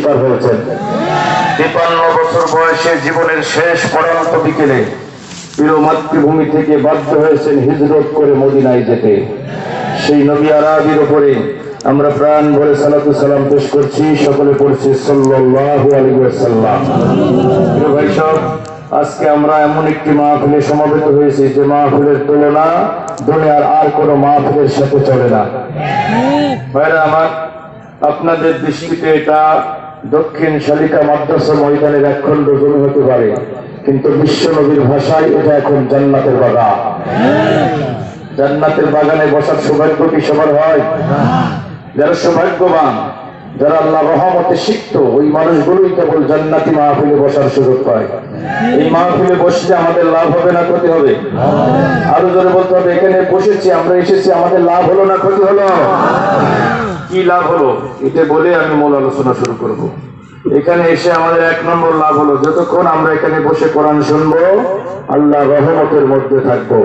গ্রেফতার হয়েছেন। 53 বছর বয়সে জীবনের শেষ পড়ন্ত বিকেলে প্রিয় মাতৃভূমি থেকে বাধ্য হয়েছেন হিজরত করে মদিনায় যেতে। সেই নবী আরবির উপরে আমরা প্রাণ ভরে সালাতু সালাম পেশ করছি। সকলে পড়ছি সাল্লাল্লাহু আলাইহি ওয়াসাল্লাম। প্রিয় ভাই সব, আজকে আমরা এমন একটি মাহফিলে সমবেত হয়েছি যে মাহফিলের তুলনা দুনিয়ার আর কোনো মাহফিলের সাথে চলে না। ভাইরা আমার, আপনাদের দৃষ্টিতে এটা দক্ষিণ শালিকা মাদ্রাসা ময়দানের একখণ্ড জমি হতে পারে, কিন্তু বিশ্ব নবীর ভাষায় এটা এখন জান্নাতের বাগান। জান্নাতের বাগানে বসার সৌভাগ্য কি সবার হয়? যারা সৌভাগ্যবান, যারা আল্লাহ রহমতে সিক্ত, ওই মানুষগুলোই কেবল জান্নাতি মাহফিলে বসার সুযোগ পায়। এই মাহফিলে বসলে আমাদের লাভ হবে না ক্ষতি হবে? আরো জোরে বলতে হবে, এখানে বসেছি, আমরা এসেছি, আমাদের লাভ হলো না ক্ষতি হলো? কি লাভ হলো এটা বলে আমি মূল আলোচনা শুরু করব। এখানে এসে আমাদের 1 নম্বর লাভ হলো, যতক্ষণ আমরা এখানে বসে কোরআন শুনবো আল্লাহ রহমতের মধ্যে থাকবো।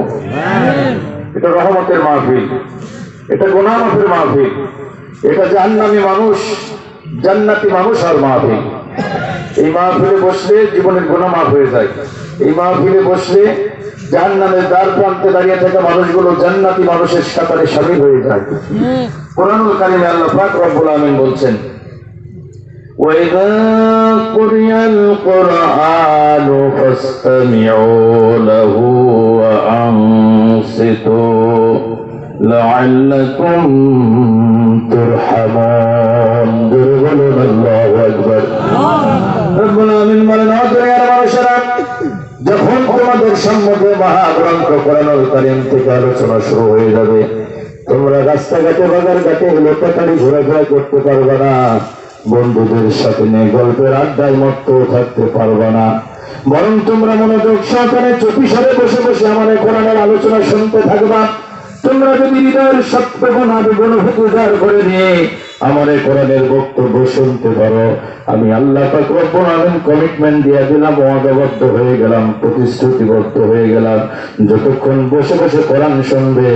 এটা রহমতের মাহফিল, এটা গুনাহ মাফের মাহফিল, এটা জাহান্নামী মানুষ জান্নাতি মানুষ আর মাহফিল। এই মাহফিলে বসলে জীবনের গুনাহ মাফ হয়ে যায়। এই মাহফিলে বসলে জাহান্নামের দ্বার প্রান্তে দাঁড়িয়ে থাকা মানুষগুলো জান্নাতি মানুষের সাথে শামিল হয়ে যায়। কোরআনুল কারীমে আল্লাহ পাক রব্বুল আমিন বলছেন, وَإِذَا قُرِئَ الْقُرْآنُ فَاسْتَمِعُوا لَهُ وَأَنصِتُوا لَعَلَّكُمْ تُرْحَمُونَ। বলুন আল্লাহু আকবার। রব্বুল আমিন বলেন, মানুষেরা, যখন তোমাদের সম্মুখে মহাগ্রন্থ কোরআনুল কারীম থেকে আলোচনা শুরু হয়ে যাবে, তোমরা রাস্তাঘাটে বাজার ঘাটে লোকাতারি ঘোরাফেরা করতে পারবে না, বন্ধুদের সাথে নিয়ে গল্পের আড্ডায় মত্ত থাকতে পারবে না, বরং তোমরা মনোযোগ সহকারে চুপিসারে বসে বসে আমাদের কোরআনের আলোচনা শুনতে থাকবা। তোমরা যদি হৃদয়ের সত্যগুণ অনুভূতি উজাড় করে নিয়ে আমাদের কোরআনের বক্তব্য শুনতে পারো, আমি আল্লাহ পাক রব্বুল আমিন কমিটমেন্ট দিয়ে দিলাম, ওয়াদাবদ্ধ হয়ে গেলাম, প্রতিশ্রুতিবদ্ধ হয়ে গেলাম, যতক্ষণ বসে বসে কোরআন শুনবে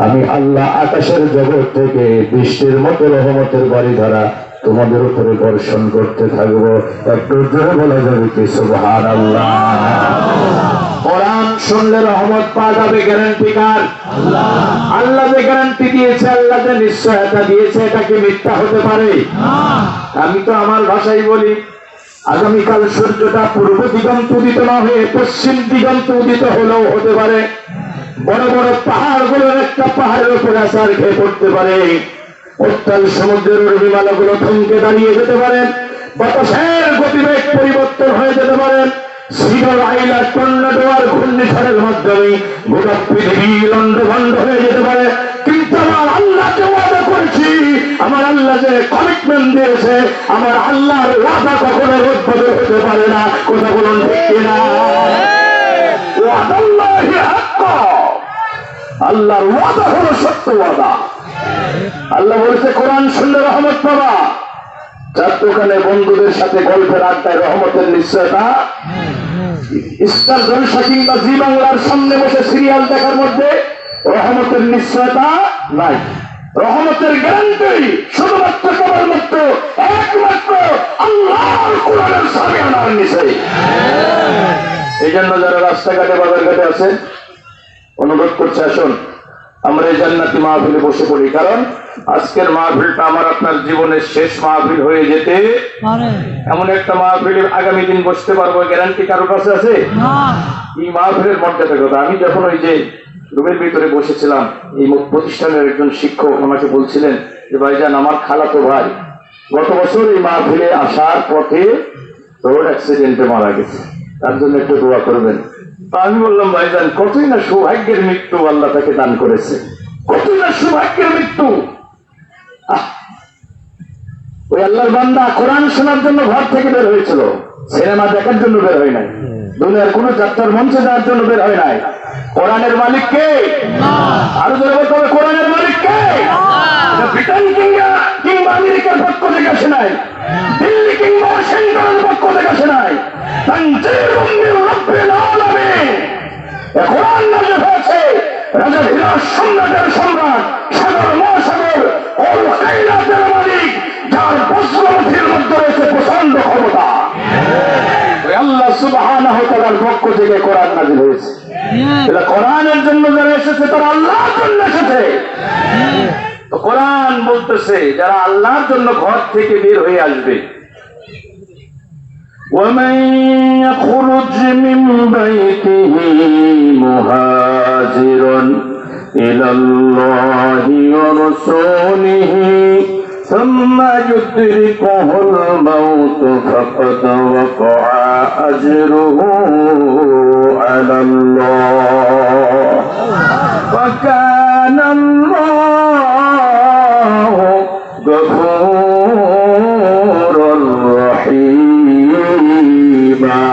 আমি আল্লাহ আকাশের জগৎ থেকে বৃষ্টির মতো রহমতের বাড়ি ধারা তোমাদের উপরে বর্ষণ করতে থাকবো। একটু জোরে বলা যাবে কি সুবহানাল্লাহ? কোরআন শুনলে রহমত পাওয়া যাবে, গ্যারান্টি কার? আল্লাহ যে গ্যারান্টি দিয়েছে, আল্লাহ যে নিশ্চয়তা দিয়েছে, এটা কি মিথ্যা হতে পারে? আমি তো আমার ভাষায় বলি, আগামীকাল সূর্যটা পূর্ব দিগন্ত উদিত না হয়ে পশ্চিম দিগন্ত উদিত হলেও হতে পারে। বড় বড় পাহাড়গুলোর একটা পাহাড়ের উপরে আছাড় খেয়ে পড়তে পারে। উত্তাল সমুদ্রের বিমানগুলো থমকে দাঁড়িয়ে যেতে পারে। বাতাসের গতিবেগ পরিবর্তন হয়ে যেতে পারে। সিগর আইলা টর্নেডো আর ঘূর্ণিঝড়ের মাধ্যমে গোটা পৃথিবী লন্ডভন্ড হয়ে যেতে পারে। কিন্তু আমার আল্লাহকে ওয়াদা করেছি, আমার আল্লাহ যে কমিটমেন্ট দিয়েছে, আমার আল্লাহর ওয়াদা কখনো রদ্দ হতে পারে না। কথা বলুন ঠিক কিনা? ওয়াদাল্লাহি হাক্ক, আল্লাহর ওয়াদা হলো সত্য ওয়াদা। আল্লাহ বলেছে কোরআন শুনলে রহমত পাবা। চার দোকানে বন্ধুদের সাথে গল্পের আড্ডায় রহমতের নিশ্চয়তা, স্টার জলসা কিংবা জি বাংলার সামনে বসে সিরিয়াল দেখার মধ্যে রহমতের নিশ্চয়তা নাই। রহমতের গ্যারান্টি শুধুমাত্র কেবলমাত্র একমাত্র আল্লাহর কোরআনের সামনে আনার নিচে। এই জন্য যারা রাস্তাঘাটে বাজার ঘাটে আছে, অনুরোধ করছে, আসুন আমরা এই জান্নাতি মাহফিলে বসে পড়ি। কারণ আজকের মাহফিলটা আমার আপনার জীবনের শেষ মাহফিল হয়ে যেতে পারে। এমন একটা মাহফিলে আগামী দিন বসতে পারবো, গ্যারান্টি কারোর কাছে আছে? এই মাহফিলের মর্যাদার কথা। আমি যখন ওই যে রুমের ভিতরে বসেছিলাম, এই প্রতিষ্ঠানের একজন শিক্ষক আমাকে বলছিলেন যে ভাইজান, আমার খালাতো ভাই গত বছর এই মাহফিলে আসার পথে রোড অ্যাক্সিডেন্টে মারা গেছে, তার জন্য একটু দোয়া করবেন। আমি বললাম, ভাইজান কতই না সৌভাগ্যের মৃত্যু আল্লাহ তাকে দান করেছে, কতই না সৌভাগ্যের মৃত্যু। ওই আল্লাহর বান্দা কোরআন শোনার জন্য ঘর থেকে বের হয়েছিল, সিনেমা দেখার জন্য বের হয় নাই, দুনিয়ার কোন যাত্রার মঞ্চে যাওয়ার জন্য বের হয় নাই। কোরআনের মালিক কে? আরো জোরে বলতে হবে, কোরআনের মালিক কে? ব্রিটেন কিংবা আমেরিকার পক্ষ থেকে আসে নাই, দিল্লি কিংবা ওয়াশিংটনের পক্ষ থেকে আসে নাই। কোরআন নাযিল হয়েছে রাজা হিরাস সম্রাটের সম্রাট, সাগর মহাসাগর ও কায়নাতের মালিক, যার বজ্রমুখীর মধ্যে রয়েছে পোষণ সুবহানাহু ওয়া তাআলার পক্ষ থেকে কোরআন নাযিল হয়েছে। এটা কোরআনের জন্য যারা এসেছে তারা আল্লাহর জন্য এসেছে। তো কোরআন বলতেছে যারা আল্লাহর জন্য ঘর থেকে বের হয়ে আসবে, ومن يخرج من بيته مهاجرا إلى الله ورسوله ثم يدركه الموت فقد وقع أجره على الله وكان الله غفورا رحيما।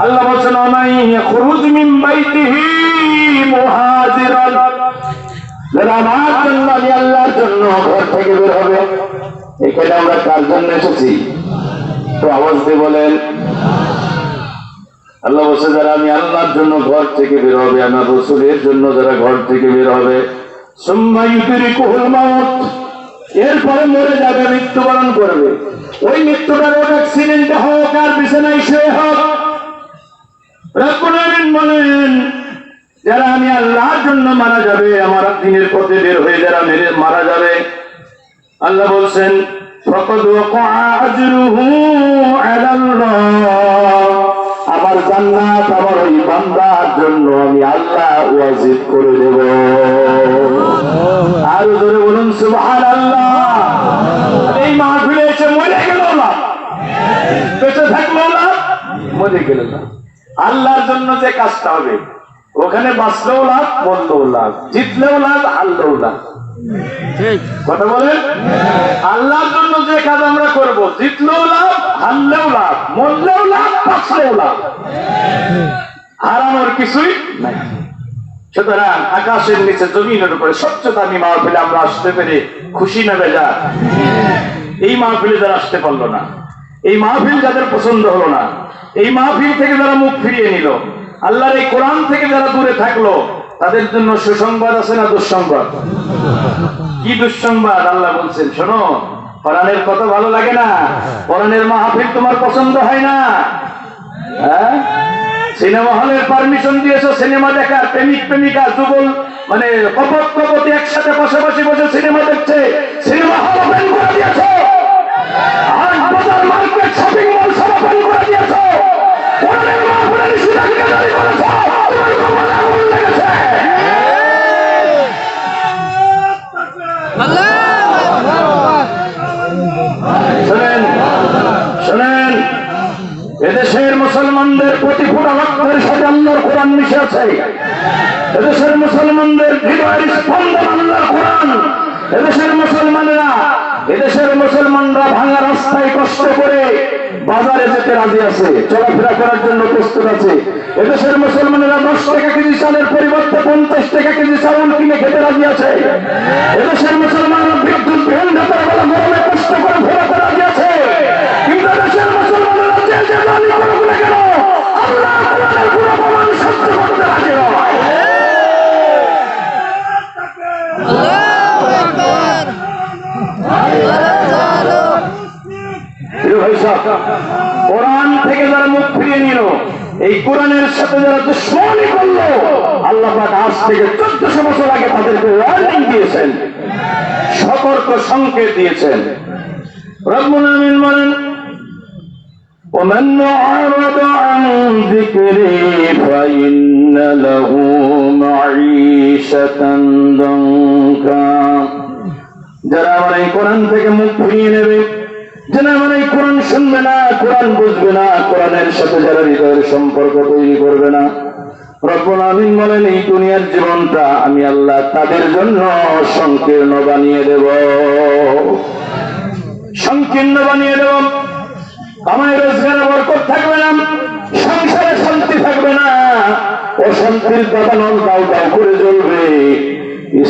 আল্লাহ বলেন ওমাই ইয়াখরুজ মিন বাইতিহি মুহাজিরান, যারা আমার জন্য আমি আল্লাহর জন্য ঘর থেকে বের হবে। এখানে আমরা কার জন্য এসেছি? তো আওয়াজ দিয়ে বলেন। আল্লাহ বলছে যারা আমি আল্লাহর জন্য ঘর থেকে বের হবে, আমার রাসূলের জন্য যারা ঘর থেকে বের হবে, সুম্মা ইউদরিকুহুল মাউত, এরপরে মরে যাবে, মৃত্যুবরণ করবে। ওই মৃত্যুটার অ্যাক্সিডেন্টে হোক আর বিছানায় শুয়ে হোক, রব্বুল আলামিন বলেন যারা আমি আল্লাহর জন্য মারা যাবে, আমার দ্বীনের পথে বের হয়ে যারা মারা যাবে, আল্লাহ বলছেন ফাকাদ ওয়াকা আজরুহু আলাল্লাহ, আমার জান্নাত আমার ওই বান্দার জন্য আমি আল্লাহ ওয়াজিব করে দেব। আর জোরে বলুন সুবহানাল্লাহ। এই মাহফিলে এসে মরে গেল না, বেঁচে থাকলো না, মরে গেল না। আল্লাহর জন্য যে কাজটা হবে ওখানে বাঁচলেও লাভ, মরলেও লাভ, জিতলেও লাভ, হারলেও লাভ। কথা বলেন, আল্লাহর জন্য যে কাজ আমরা করব, জিতলেও লাভ, হারলেও লাভ, মরলেও লাভ, বাঁচলেও লাভ, হারানোর কিছুই নাই। সুতরাং আকাশের নিচে জমিনের উপরে সবচেয়ে দামি মাহফিলে আমরা আসতে পেরে খুশি না বেজা? এই মাহফিলে যারা আসতে পারলো না, এই মাহফিল যাদের পছন্দ হলো না, এই মাহফিল থেকে যারা মুখ ফিরিয়ে নিল, আল্লাহর এই কোরআন থেকে যারা দূরে থাকলো, তাদের জন্য সুসংবাদ আছে না দুঃসংবাদ? কি দুঃসংবাদ? আল্লাহ বলছেন শোনো, কোরআনের কথা ভালো লাগে না, কোরআনের মাহফিল তোমার পছন্দ হয় না, হ্যাঁ? সিনেমা হলের পারমিশন দিয়েছো সিনেমা দেখার, প্রেমিক প্রেমিকা যুগল মানে কপট কপতি একসাথে পাশাপাশি বসে সিনেমা দেখছে, সিনেমা হল ওপেন করে দিয়েছো, হাট বাজার মার্কেট শপিং মল সব ওপেন করে দিয়েছো, কোরআনের মাহফিলের নিষেধাজ্ঞা জারি করেছো, তোমার কপালে আগুন লেগেছে। শোনেন শোনেন, এদেশের মুসলমানদের প্রতি ফোঁটা রক্তের সাথে আল্লাহর কোরআন মিশে আছে। এদেশের মুসলমানদের হৃদয়ের স্পন্দন আল্লাহর কোরআন। এদেশের মুসলমানরা ভাঙা রাস্তায় কষ্ট করে বাজারে যেতে রাজি আছে, চলাফেরা করার জন্য প্রস্তুত আছে। এদেশের মুসলমানেরা 10 টাকা কেজি চালের পরিবর্তে 50 টাকা কেজি চাউল কিনে খেতে রাজি আছে। এদেশের মুসলমানরা বিদ্যুৎ বিহীন রাতের বেলা গরমে কষ্ট করে ঘোরাতে রাজি আছে। কিন্তু এদেশের মুসলমানেরা যে যে দাবি করুক না কেন, আল্লাহ কোরআনের পুরো প্রমাণ সহ্য করতে রাজি নয়। কোরআন থেকে যারা মুখ ফিরিয়ে নিল, এই কোরআনের সাথে যারা দুশমনি করলো, আল্লাহ পাক আজ থেকে 1400 বছর আগে তাদেরকে ওয়ার্নিং দিয়েছেন, সতর্ক সংকেত দিয়েছেন। রব্বুল আমিন বলেন ومن أعرض عن ذكري فإن له معيشة ضنكا, যারা আমার এই কোরআন থেকে মুখ ফিরিয়ে নেবে, যারা আমার এই কোরআন শুনবে না, কোরআন বুঝবে না, কোরআনের সাথে যারা হৃদয়ের সম্পর্ক তৈরি করবে না, রব্বুল আমিন বলেন এই দুনিয়ার জীবনটা আমি আল্লাহ তাদের জন্য সংকীর্ণ বানিয়ে দেব, সংকীর্ণ বানিয়ে দেব। আমায় রোজগারে বরকত থাকবে না, সংসারে শান্তি থাকবে না, অশান্তির দাবানল দাও দাও করে জ্বলবে।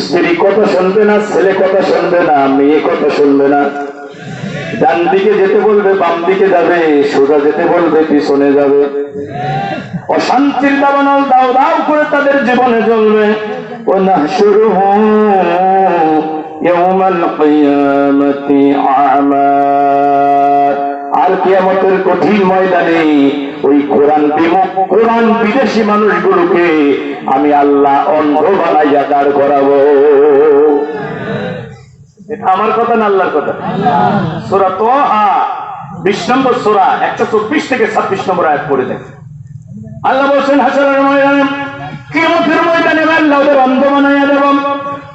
স্ত্রী কথা শুনবে না, ছেলে কথা শুনবে না, মেয়ে কথা শুনবে না, ডান দিকে যেতে বলবে বাম দিকে যাবে, সোজা যেতে বলবে পিছনে যাবে। অশান্তির দাবানল দাও দাও করে তাদের জীবনে জ্বলবে। ওয়ানাহশুরুহু ইয়াওমাল কিয়ামাতি আ'মা, আর কিয়ামতের কঠিন ময়দানে ওই কোরআন বিমুখ কোরআন বিদেশি মানুষগুলোকে আমি আল্লাহ অন্ধ বানাইয়া দাঁড় করাবো। এটা আমার কথা না আল্লাহর কথা? সূরা তাহা 20 নম্বর সূরা 124 থেকে 26 নম্বর আয়াত পড়ে দেখেন। আল্লাহ বলেন হাসরের ময়দানে কিয়ামতের ময়দানে আল্লাহ ওদের অন্ধ বানাইয়া দেব।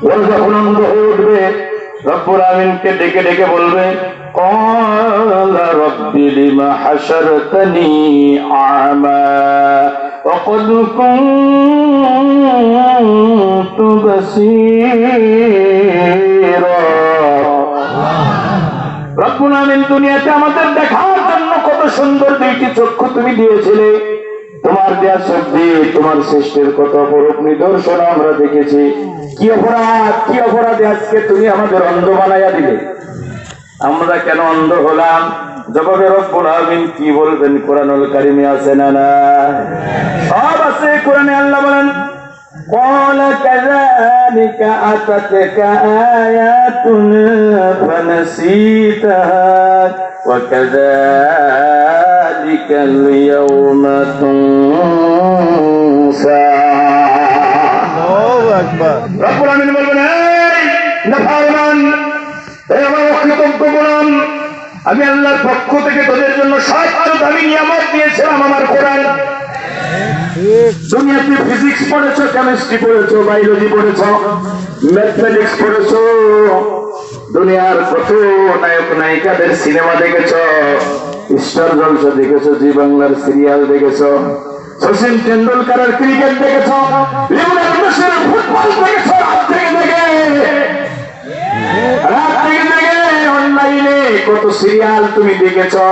ওরা যখন অন্ধ হয়ে উঠবে রব্বুল আমিনকে ডেকে ডেকে বলবে ক্বালা রাব্বি লিমা হাশারতানি আ'মা ওয়া ক্বাদ কুনতু বাসীরা। রব্বুল আমিন দুনিয়াতে আমাদের দেখার জন্য কত সুন্দর দুইটি চক্ষু তুমি দিয়েছিলে, তোমার দেয়া চোখ দিয়ে তোমার সৃষ্টির কত অপরূপ নিদর্শন আমরা দেখেছি। কি অপরাধে আজকে তুমি আমাদের অন্ধ বানাইয়া দিলে? আমরা কেন অন্ধ হলাম? জবাবে রব্বুল আমিন কি বলবেন কোরআনুল কারীমে আছে না? না, সব আছে কোরআনে। আল্লাহ বলেন قال كذلك أتتك آياتنا فنسيتها وكذلك اليوم تنسى। الله أكبر। رب العالمين বলবেন এই নাফরমান, এই আমার অকৃতজ্ঞ গোলাম, আমি আল্লাহর পক্ষ থেকে তোদের জন্য সবচেয়ে দামি নিয়ামত দিয়েছিলাম আমার কোরআন। দুনিয়াতে ফিজিক্স পড়েছো, কেমিস্ট্রি পড়েছো, বায়োলজি পড়েছো, ম্যাথমেটিক্স পড়েছো, দুনিয়ার কত নায়ক নায়িকাদের সিনেমা দেখেছো, স্টার জলসা দেখেছো, জি বাংলার সিরিয়াল দেখেছো, সচিন টেন্ডুলকারের ক্রিকেট দেখেছো, লিওনেল মেসির ফুটবল দেখেছো। রাত থেকে অনলাইনে কত সিরিয়াল তুমি দেখেছো,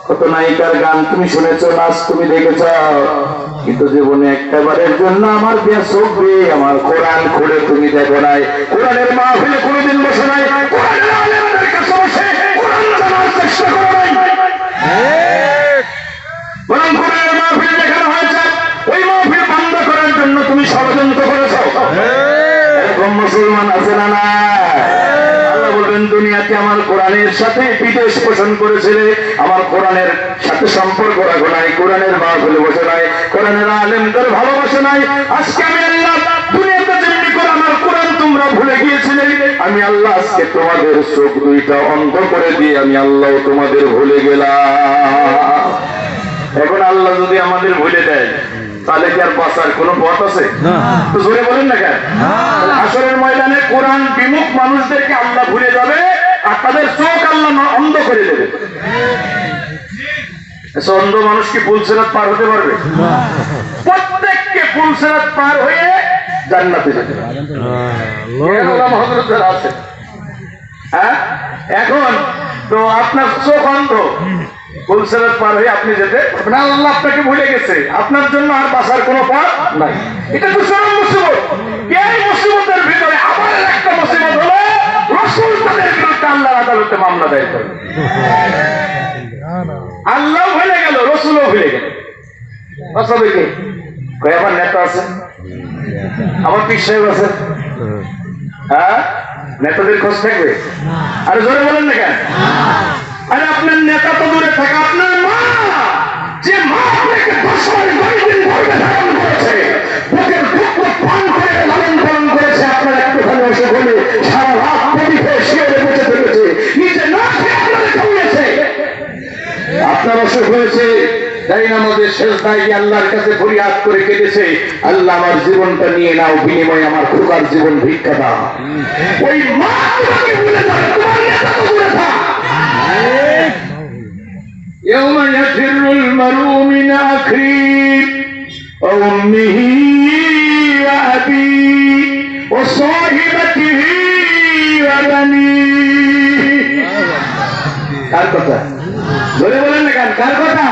কত নায়িকার গান তুমি শুনেছো, নাচ তুমি দেখেছো, কিন্তু জীবনে একটাবারের জন্য আমার দেয়া চোখ দিয়ে আমার কোরআন খুলে তুমি দেখো নাই। কোরআনের মাহফিলে কোনোদিন বসে নাই, কোরআনের আলেমদের কাছে বসে কোরআন জানার চেষ্টা করো নাই। বরং কোরআনের মাহফিল দেখানো হয়েছে, ওই মাহফিল বন্ধ করার জন্য তুমি ষড়যন্ত্র করেছো। এরকম মুসলমান আছে না? না। আল্লাহ বলবেন দুনিয়াতে আমার কোরআনের সাথে বিদ্বেষ পোষণ করেছিলে, আমার কোরআনের সাথে সম্পর্ক রাখো নাই, কোরআনের মাহফিলে বসে নাই, কোরআনের আলেমদের ভালোবাসে নাই। আজকে আমি আল্লাহ দুনিয়াতে যেমনি করে আমার কোরআন তোমরা ভুলে গিয়েছিলে, আমি আল্লাহ আজকে তোমাদের চোখ দুইটা অন্ধ করে দিয়ে আমি আল্লাহ তোমাদের ভুলে গেলাম। এখন আল্লাহ যদি আমাদের ভুলে দেয় তাহলে কি আর বাঁচার কোন পথ আছে? তো জোরে বলেন না কেন? হাসরের ময়দানে কোরআন বিমুখ মানুষদেরকে আল্লাহ ভুলে যাবে আর তাদের চোখ আল্লাহ অন্ধ করে দেবে। অন্ধ মানুষ কি পুলসিরাত পার হতে পারবে? প্রত্যেককে পুলসিরাত পার হয়ে জান্নাতে যেতে আছে। হ্যাঁ, এখন তো আপনার চোখ অন্ধ, পুলসিরাত পার হয়ে আপনি যেতে না, আল্লাহ আপনাকে ভুলে গেছে, আপনার জন্য আর বাঁচার কোনো পথ নাই। এটা তো চরম মুসিবত। এই মুসিবতের ভিতরে আবার একটা মুসিবত হলো রাসূল তাদের বিরুদ্ধে আল্লাহর আদালতে মামলা দায়ের করে। আল্লাহ ভুলে গেল, রাসূলও ভুলে গেল। বাঁচাবে কে? কই আমার নেতা আছে, আমার পীর সাহেব আছে, হ্যাঁ, নেতাদের খোঁজ থাকবে? আরে জোরে বলেন না কেন? আরে আপনার নেতা তো দূরে থাকে, আপনার মা, যে মা আপনাকে 10 মাস 9 দিন গর্ভে ধারণ করেছে, বুকের দুঃখ পান করে লালন পালন করেছে, আপনার একটুখানি অসুখ হলে সারা রাত প্রদীপে শিয়রে বেঁচে থেকেছে, নিজে না খেয়ে আপনাদের খাইয়েছে। আপনার অসুখ হয়েছে, তাই আমাদের শেষদায় গিয়ে আল্লাহর কাছে ফরিয়াদ করে কেঁদেছে, আল্লাহ আমার জীবনটা নিয়ে নাও, বিনিময়ে আমার খোকার জীবন ভিক্ষা দাও। ওই মা তোমাকে ভুলে যাবে, তোমার নেতা তো দূরে থাক। يوم يفر المرء من أخيه وأمه وأبيه وصاحبته وبنيه। কার কথা? বলে বলেন না কেন? কার কথা?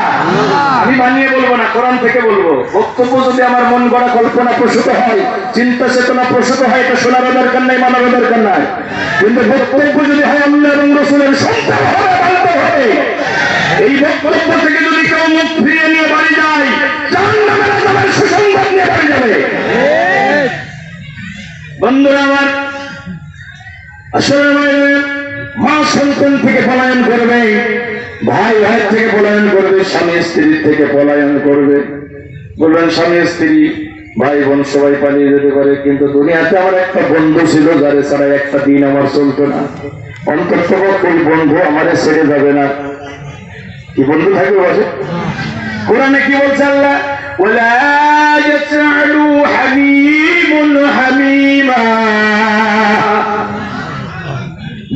আমি বানিয়ে বলবো না, কোরআন থেকে বলবো। বক্তব্য যদি আমার মন গড়া কল্পনা প্রসূত হয়, চিন্তা চেতনা প্রসূত হয়, এটা শোনার দরকার নাই, মানার দরকার নাই। কিন্তু বক্তব্য যদি হয় আল্লাহ এবং রাসূলের সন্তান হবে, বান্ধব হবে, এই বক্তব্য থেকে যদি কেউ মুখ ফিরিয়ে নিয়ে বাড়ি যায়, জাহান্নামের আযাবের সুসংবাদ নিয়ে বাড়ি যাবে। বন্ধুরা আমার, আসলে মা সন্তান থেকে পলায়ন করবে, ভাই ভাইয়ের থেকে পলায়ন করবে, স্বামী স্ত্রীর থেকে পলায়ন করবে। বলবেন স্বামী স্ত্রী ভাই বোন সবাই পালিয়ে যেতে পারে, কিন্তু দুনিয়াতে আমার একটা বন্ধু ছিল যারে ছাড়া একটা দিন আমার চলতো না। অন্তত ওই বন্ধু আমারে ছেড়ে যাবে না। কি বন্ধু থাকবে বসে? কোরআনে কি বলছে আল্লাহ? ওয়ালা ইয়াসআলু হামীমুন হামীমা।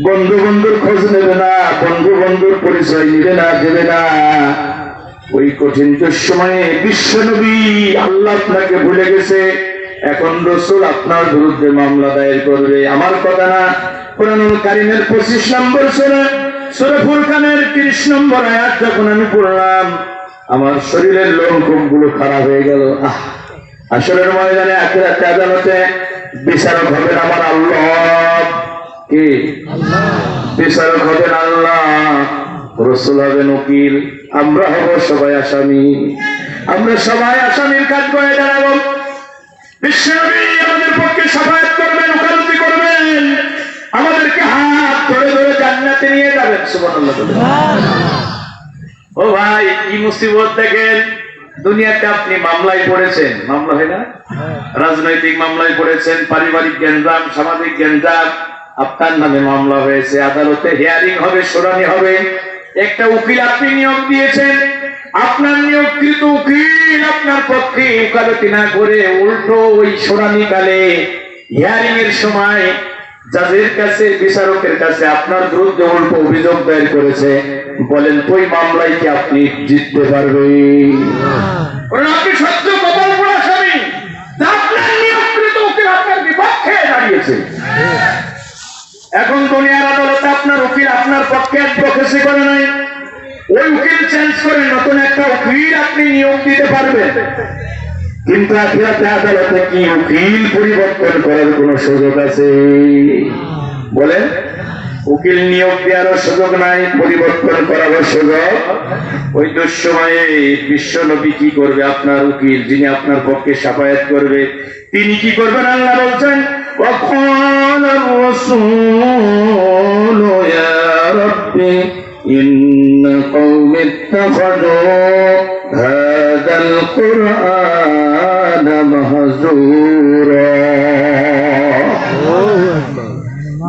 বন্ধু বন্ধুর খোঁজ নেবে না, বন্ধু বন্ধুর পরিচয় নিবে না, দেবে না। ওই কঠিন সময়ে বিশ্বনবী আল্লাহ আপনাকে ভুলে গেছে, এখন রাসূল আপনার বিরুদ্ধে মামলা দায়ের করবে। আমার কথা না, কোরআনুল কারীমের 25 নম্বর সূরা ফুরকানের 30 নম্বর আয়াত যখন আমি পড়লাম, আমার শরীরের লোমকূপ গুলো খারাপ হয়ে গেল। আসরের ময়দানে আখিরাতে আদালতে বিচারক হবেন আমার আল্লাহ। কি বিচারক হবেন আল্লাহ, রাসূল হবেন উকিল, আমরা হব সবাই আসামি। আমরা সবাই আসামির কাজ করে দাঁড়াবো। বিশ্বনবী আমাদের পক্ষে শাফায়াত করবেন, ওকালতি করবেন, আমাদেরকে হাত ধরে ধরে জান্নাতে নিয়ে যাবেন। সুবহানাল্লাহ। ও ভাই, কি মুসিবত দেখেন, দুনিয়াতে আপনি মামলায় পড়েছেন, মামলা হয় না? রাজনৈতিক মামলায় পড়েছেন, পারিবারিক গ্যাঞ্জাম, সামাজিক গ্যাঞ্জাম, আপনার নামে মামলা হয়েছে, আদালতে হিয়ারিং হবে, শুনানি হবে। একটা উকিল আপনি নিয়োগ দিয়েছেন, আপনার নিয়োগকৃত উকিল আপনার পক্ষে ওকালতি না করে উল্টো ওই শুনানি কালে হিয়ারিং এর সময় জাজের কাছে, বিচারকের কাছে আপনার বিরুদ্ধে উল্টো অভিযোগ দায়ের করেছে। বলেন ওই মামলায় কি আপনি জিততে পারবেন? আপনি সত্য কপাল পোড়া আসামি, আপনার নিয়োগকৃত উকিল আপনার বিপক্ষে দাঁড়িয়েছে। এখন দুনিয়ার আদালতে আপনার উকিল আপনার পক্ষে অ্যাডভোকেসি করে নাই, ওই উকিল চেঞ্জ করে নতুন একটা উকিল আপনি নিয়োগ দিতে পারবেন। কিন্তু আখিরাতে আদালতে কি উকিল পরিবর্তন করার কোন সুযোগ আছে? বলেন, উকিল নিয়োগ দেওয়ারও সুযোগ নাই, পরিবর্তন করারও সুযোগ। ওই দুঃসময়ে বিশ্বনবী কি করবে? আপনার উকিল যিনি আপনার পক্ষে শাফায়াত করবে, তিনি কি করবেন? আল্লাহ বলছেন, وقال الرسول يا رب إن قوم اتخذوا هذا القرآن مهجورا।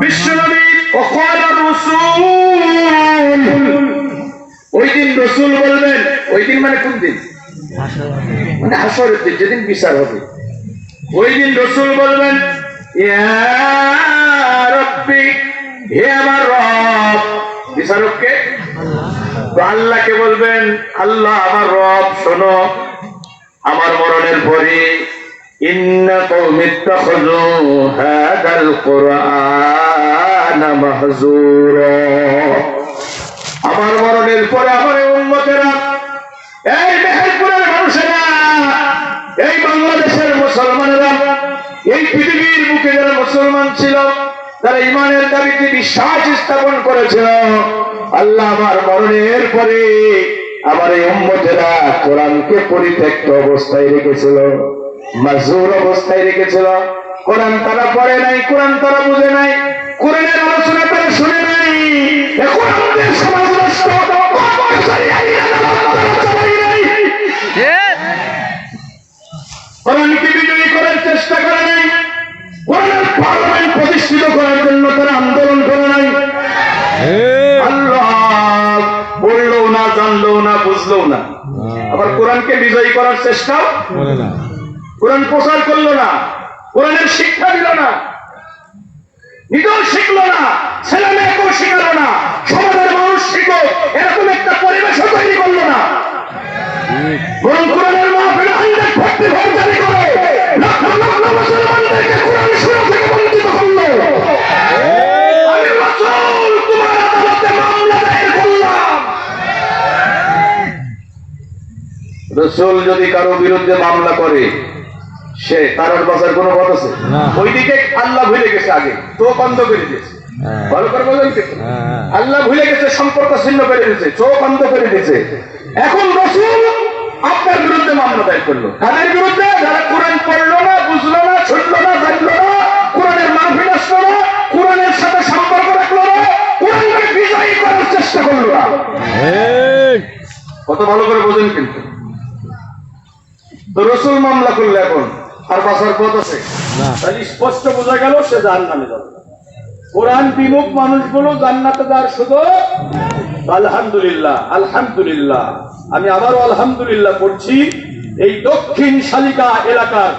বিশ্বনবী وقال الرسول, ওই দিন রাসূল বলবেন, ওই দিন মানে কোন দিন? মানে হাসরের দিন, যেদিন বিচার হবে। ওই দিন রাসূল বলবেন, ইয়া রাব্বি, হে আমার রব। বিচারককে? আল্লাহকে বলবেন, আল্লাহ আমার রব, শোনো, আমার মরণের পরে ইন্না কওমি ইত্তাখাযু হাদাল কুরআন মাহজুরা, আমার মরণের পরে আমার উম্মতেরা, এই মেহেরপুরের মানুষেরা, এই বাংলাদেশের মুসলমানেরা, এই পৃথিবীর বুকে যারা মুসলমান ছিল, যারা ইমানের দাবিতে বিশ্বাস স্থাপন করেছিল, আল্লাহ আমার মরণের পরে আমার এই উম্মতেরা কোরআনকে পরিত্যক্ত অবস্থায় রেখেছিল, মাজুর অবস্থায় রেখেছিল। কোরআন তারা পড়ে নাই, কোরআন তারা বুঝে নাই, কোরআনের আলোচনা তারা শুনে নাই। এখন আমাদের সমাজ রাষ্ট্র কোরআনকে বিজয়ী করার চেষ্টা করে নাই, কোরআনের পার্লামেন্ট প্রতিষ্ঠিত করার জন্য তারা আন্দোলন করে নাই। আল্লাহ বললো না, জানলো না, বুঝলো না, আবার কোরআনকে বিজয়ী করার চেষ্টা করে না, কোরআন প্রচার করলো না, কোরআনের শিক্ষা দিল না, নিজেও শিখলো না, ছেলে মেয়েকেও শিখালো না, সমাজের মানুষ শিখো এরকম একটা পরিবেশও তৈরি করলো না। বরং কোরআনের মাহফিলে 100% জারি করে লক্ষ লক্ষ মুসলমানদেরকে কোরআন শোনা থেকে বঞ্চিত করলো। আমি রাসূল তোমার আদালতে মামলা দায়ের করলাম। রাসূল যদি কারো বিরুদ্ধে মামলা করে, সে তার বাঁচার কোনো পথ আছে? ওইদিকে আল্লাহ ভুলে গেছে, আগে চোখ বন্ধ করে দিয়েছে, ভালো করে বলেন, আল্লাহ ভুলে গেছে, সম্পর্ক ছিন্ন করে দিয়েছে, চোখ বন্ধ করে দিয়েছে। এখন রাসূল আপনার বিরুদ্ধে মামলা দায়ের করলো, কাদের বিরুদ্ধে? যারা কোরআন পড়লো না, বুঝলো না, শুনলো না, জানলো না, কোরআনের মাহফিল আসলো না, কোরআনের সাথে সম্পর্ক রাখলো না, কোরআনকে বিজয়ী করার চেষ্টা চেষ্টা করলো না। কত ভালো করে বোঝেন কিন্তু। তো রসুল মামলা করলে এখন আর বাঁচার পথ আছে? তাহলে স্পষ্ট বোঝা গেল সে জাহান্নামে যাবে। কোরআন বিমুখ মানুষগুলো জান্নাতে যাওয়ার সুযোগ। আলহামদুলিল্লাহ, আলহামদুলিল্লাহ, আমি আবারও আলহামদুলিল্লাহ করছি। এই দক্ষিণ শালিকা এলাকার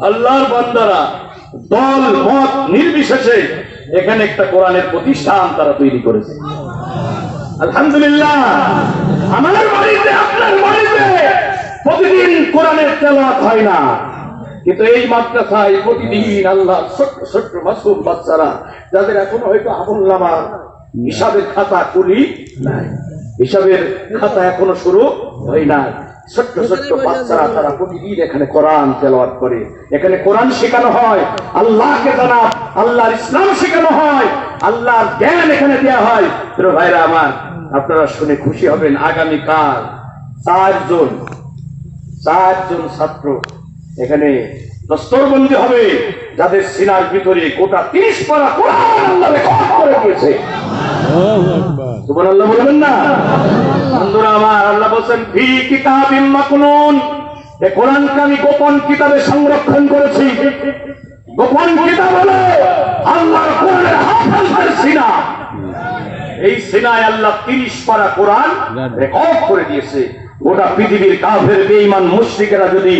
আল্লাহর বান্দারা দল মত নির্বিশেষে এখানে একটা কোরআনের প্রতিষ্ঠান তারা তৈরি করেছে। আলহামদুলিল্লাহ। আমার বাড়িতে, আপনার বাড়িতে প্রতিদিন কোরআনের তেলাওয়াত হয় না, কিন্তু এই মাদ্রাসায় প্রতিদিন আল্লাহ ছোট্ট ছোট্ট মাসুম বাচ্চারা, যাদের এখনো হয়তো আমলনামা হিসাবের খাতা খুলি নাই, হিসাবের খাতা এখনো শুরু হয় না, ছোট্ট ছোট্ট বাচ্চারা তারা প্রতিদিন এখানে কোরআন তেলাওয়াত করে। এখানে কোরআন শেখানো হয়, আল্লাহকে জানা, আল্লাহর ইসলাম শেখানো হয়, আল্লাহর জ্ঞান এখানে দেওয়া হয়। প্রিয় ভাইরা আমার, আপনারা শুনে খুশি হবেন, আগামীকাল চারজন ছাত্র এখানে দস্তরবন্দি হবে, যাদের সিনার ভিতরে গোটা 30 পারা কোরআন আল্লাহ রেকর্ড করে দিয়েছে। সুবহানাল্লাহ বলবেন না? বন্ধুরা আমার, আল্লাহ বলেন ফি কিতাবিম মাকনুন, এই কোরআনকে আমি গোপন কিতাবে সংরক্ষণ করেছি। গোপন কিতাব হলো আল্লাহর কোরআনের হাফেজদের সিনা। এই সিনায় আল্লাহ 30 পারা কোরআন রেকর্ড করে দিয়েছে। গোটা পৃথিবীর কাফের বেঈমান মুশরিকেরা যদি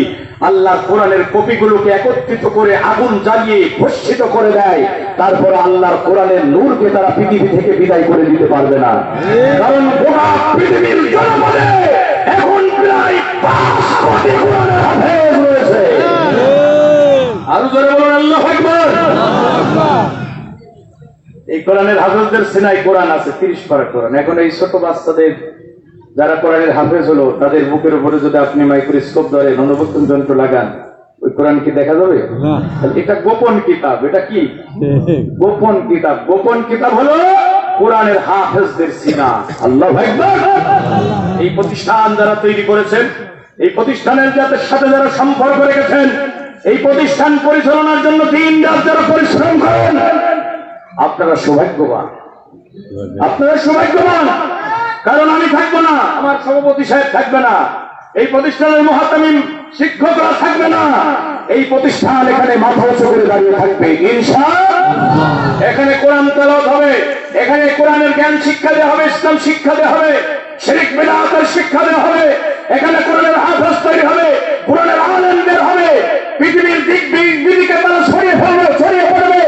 আল্লাহর কোরআনের কপিগুলোকে একত্রিত করে আগুন জ্বালিয়ে ভস্মিত করে দেয়, তারপর আল্লাহর কোরআনের নূরকে তারা পৃথিবী থেকে বিদায় করে দিতে পারবে না। কারণ গোটা পৃথিবীর জনপদে এখন প্রায় 5 কোটি কোরআনের হাফেজ রয়েছে। আরো জোরে বলুন আল্লাহু আকবার। এই কোরআনের হাফেজদের সিনায় কোরআন আছে, 30 পারা কোরআন। এখন এই ছোট বাচ্চাদের যারা কোরআনের হাফেজ হলো, তাদের বুকের উপরে যদি আপনি মাইক্রোস্কোপ ধরে অনুবর্তন যন্ত্র লাগান, ওই কোরআন কি দেখা যাবে? এটা গোপন কিতাব। এটা কি গোপন কিতাব? গোপন কিতাব হলো কোরআনের হাফেজদের সিনা। আল্লাহু আকবার। এই প্রতিষ্ঠান যারা তৈরি করেছেন, এই প্রতিষ্ঠানের যাদের সাথে যারা সম্পর্ক রেখেছেন, এই প্রতিষ্ঠান পরিচালনার জন্য দিন-রাত যারা পরিশ্রম করেন, আপনারা সৌভাগ্যবান। আপনারা সৌভাগ্যবান। কারণ আমি থাকবো না, আমার সভাপতি সাহেব থাকবে না, এই প্রতিষ্ঠানের মুহাতামিম শিক্ষকরা থাকবে না, এই প্রতিষ্ঠান এখানে মাথা উঁচু করে দাঁড়িয়ে থাকবে ইনশাআল্লাহ। এখানে কোরআন তেলাওয়াত হবে, এখানে কোরআনের জ্ঞান শিক্ষা দেওয়া হবে, ইসলাম শিক্ষা দেওয়া হবে, শিরক বিদআতের শিক্ষা দেওয়া হবে, এখানে কোরআনের হাফেজ তৈরি হবে, কোরআনের আলেম বের হবে, পৃথিবীর দিক বিদিকে তারা ছড়িয়ে পড়বে,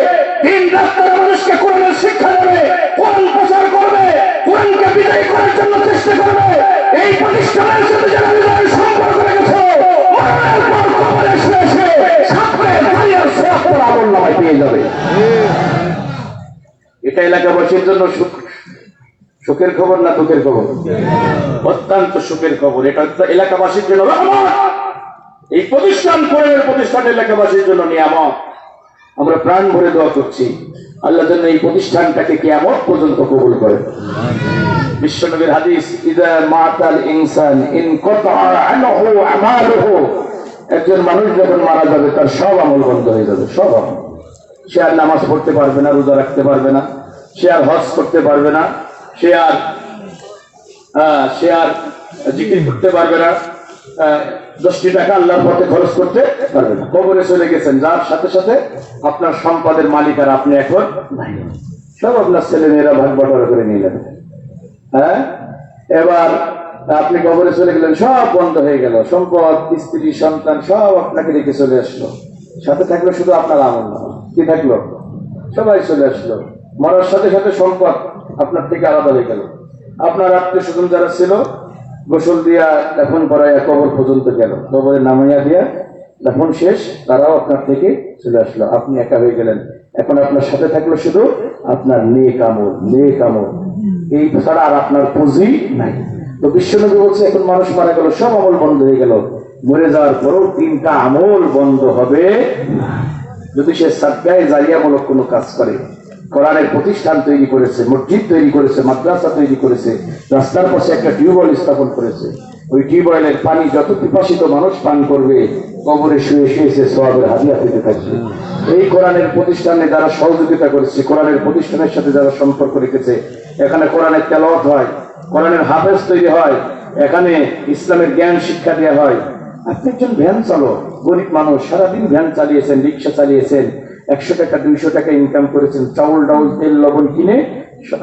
দিন-রাত তারা মানুষকে কোরআনের শিক্ষা দেবে, কোরআন প্রচার করবে, কোরআনকে বিজয়ী করার জন্য চেষ্টা করবে। এই প্রতিষ্ঠানের সাথে যারা হৃদয়ের সম্পর্ক রেখেছে, মরণের পর কবরে এসে সাপের দাঁড়িয়ে সব আমলনামায় পেয়ে যাবে। এটা এলাকাবাসীর জন্য সুখের খবর না দুঃখের খবর? অত্যন্ত সুখের খবর। এটা এলাকাবাসীর জন্য রহমত। এই প্রতিষ্ঠান কোরআনের প্রতিষ্ঠান এলাকাবাসীর জন্য নিয়ামত। আমরা প্রাণ ভরে দোয়া করছি আল্লাহ যেন এই প্রতিষ্ঠানটাকে কিয়ামত পর্যন্ত কবুল করেন। বিশ্বনবীর হাদিস, ইযা মাতাল ইনসান ইনকাতা আনহু আমালুহু, একজন মানুষ যখন মারা যাবে তার সব আমল বন্ধ হয়ে যাবে, সব আমল। সে আর নামাজ পড়তে পারবে না, রোজা রাখতে পারবে না, সে আর হজ করতে পারবে না, সে আর জিকির করতে পারবে না, 10টি টাকা আল্লাহর পথে খরচ করতে পারবে না। কবরে চলে গেছেন, যার সাথে সাথে আপনার সম্পদের মালিক আর আপনি এখন নাই, সব আপনার ছেলে মেয়েরা ভাগ বটরা করে নিয়ে যাবে। হ্যাঁ, এবার আপনি কবরে চলে গেলেন, সব বন্ধ হয়ে গেল, সম্পদ, স্ত্রী, সন্তান সব আপনাকে রেখে চলে আসলো, সাথে থাকলো শুধু আপনার আমলনামা। কি থাকলো? সবাই চলে আসলো। মরার সাথে সাথে সম্পদ আপনার থেকে আলাদা হয়ে গেল। আপনার আত্মীয় স্বজন যারা ছিল, গোসল দিয়া দাফন করাইয়া কবর পর্যন্ত গেল, কবরে নামাইয়া দিয়া দাফন শেষ, তারাও আপনার থেকে চলে আসলো, আপনি একা হয়ে গেলেন। এখন আপনার সাথে থাকলো শুধু আপনার নেক আমল, নেক আমল, এই ছাড়া আর আপনার পুঁজি নাই। তো বিশ্বনবী বলছে, এখন মানুষ মারা গেল, সব আমল বন্ধ হয়ে গেল, মরে যাওয়ার পরও 3টা আমল বন্ধ হবে যদি সে সাদকায়ে জারিয়ামূলক কোনো কাজ করে। কোরআনের প্রতিষ্ঠান তৈরি করেছে, মসজিদ তৈরি করেছে, মাদ্রাসা তৈরি করেছে, রাস্তার পাশে একটা টিউবওয়েল স্থাপন করেছে, ওই টিউবওয়েলের পানি যত পিপাসিত মানুষ পান করবে, কবরে শুয়ে শুয়ে সে সওয়াবের হাদিয়া পেতে থাকবে। এই কোরআনের প্রতিষ্ঠানে যারা সহযোগিতা করেছে, কোরআনের প্রতিষ্ঠানের সাথে যারা সম্পর্ক রেখেছে, এখানে কোরআনের তেলাওয়াত হয়, কোরআনের হাফেজ তৈরি হয়, এখানে ইসলামের জ্ঞান শিক্ষা দেওয়া হয়। আপনি একজন ভ্যান চালক, গরিব মানুষ, সারাদিন ভ্যান চালিয়েছেন, রিক্সা চালিয়েছেন, 100 টাকা 200 টাকা ইনকাম করেছেন, চাউল ডাউল তেল লবণ কিনে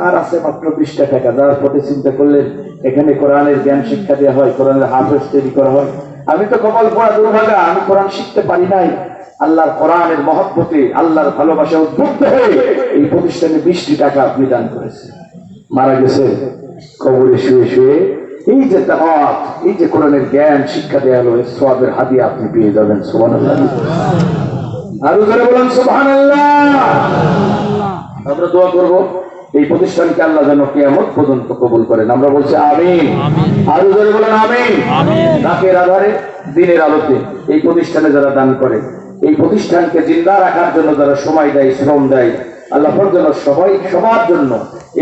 আর আছে মাত্র 20 টাকা। যার পথে চিন্তা করলেন এখানে কোরআনের জ্ঞান শিক্ষা দেওয়া হয়, কোরআনের হাফেজ তৈরি করা হয়। আমি তো কপাল পড়া দুর্ভাগা, আমি কোরআন শিখতে পারি নাই। আল্লাহর কোরআনের মহব্বতে, আল্লাহর ভালোবাসা উদ্বুদ্ধ হয়ে এই প্রতিষ্ঠানে 20 টাকা আপনি দান করেছেন। মারা গেছে কবরে শুয়ে শুয়ে এই যে তাওয়াত, এই যে কোরআনের জ্ঞান শিক্ষা দেওয়া হলো, সওয়াবের হাদিয়া আপনি পেয়ে যাবেন। সুবহানাল্লাহ। আরো জোরে বলেন সুবহানাল্লাহ। আমরা দোয়া করব এই প্রতিষ্ঠানকে আল্লাহ যেন কিয়ামত পর্যন্ত কবুল করেন। আমরা বলছি আমিন। আরো জোরে বলেন আমিন। রাতের আধারে দিনের আলোতে এই প্রতিষ্ঠানে যারা দান করে, এই প্রতিষ্ঠানকে জিন্দা রাখার জন্য যারা সময় দেয়, শ্রম দেয়, আল্লাহ যেন সবার জন্য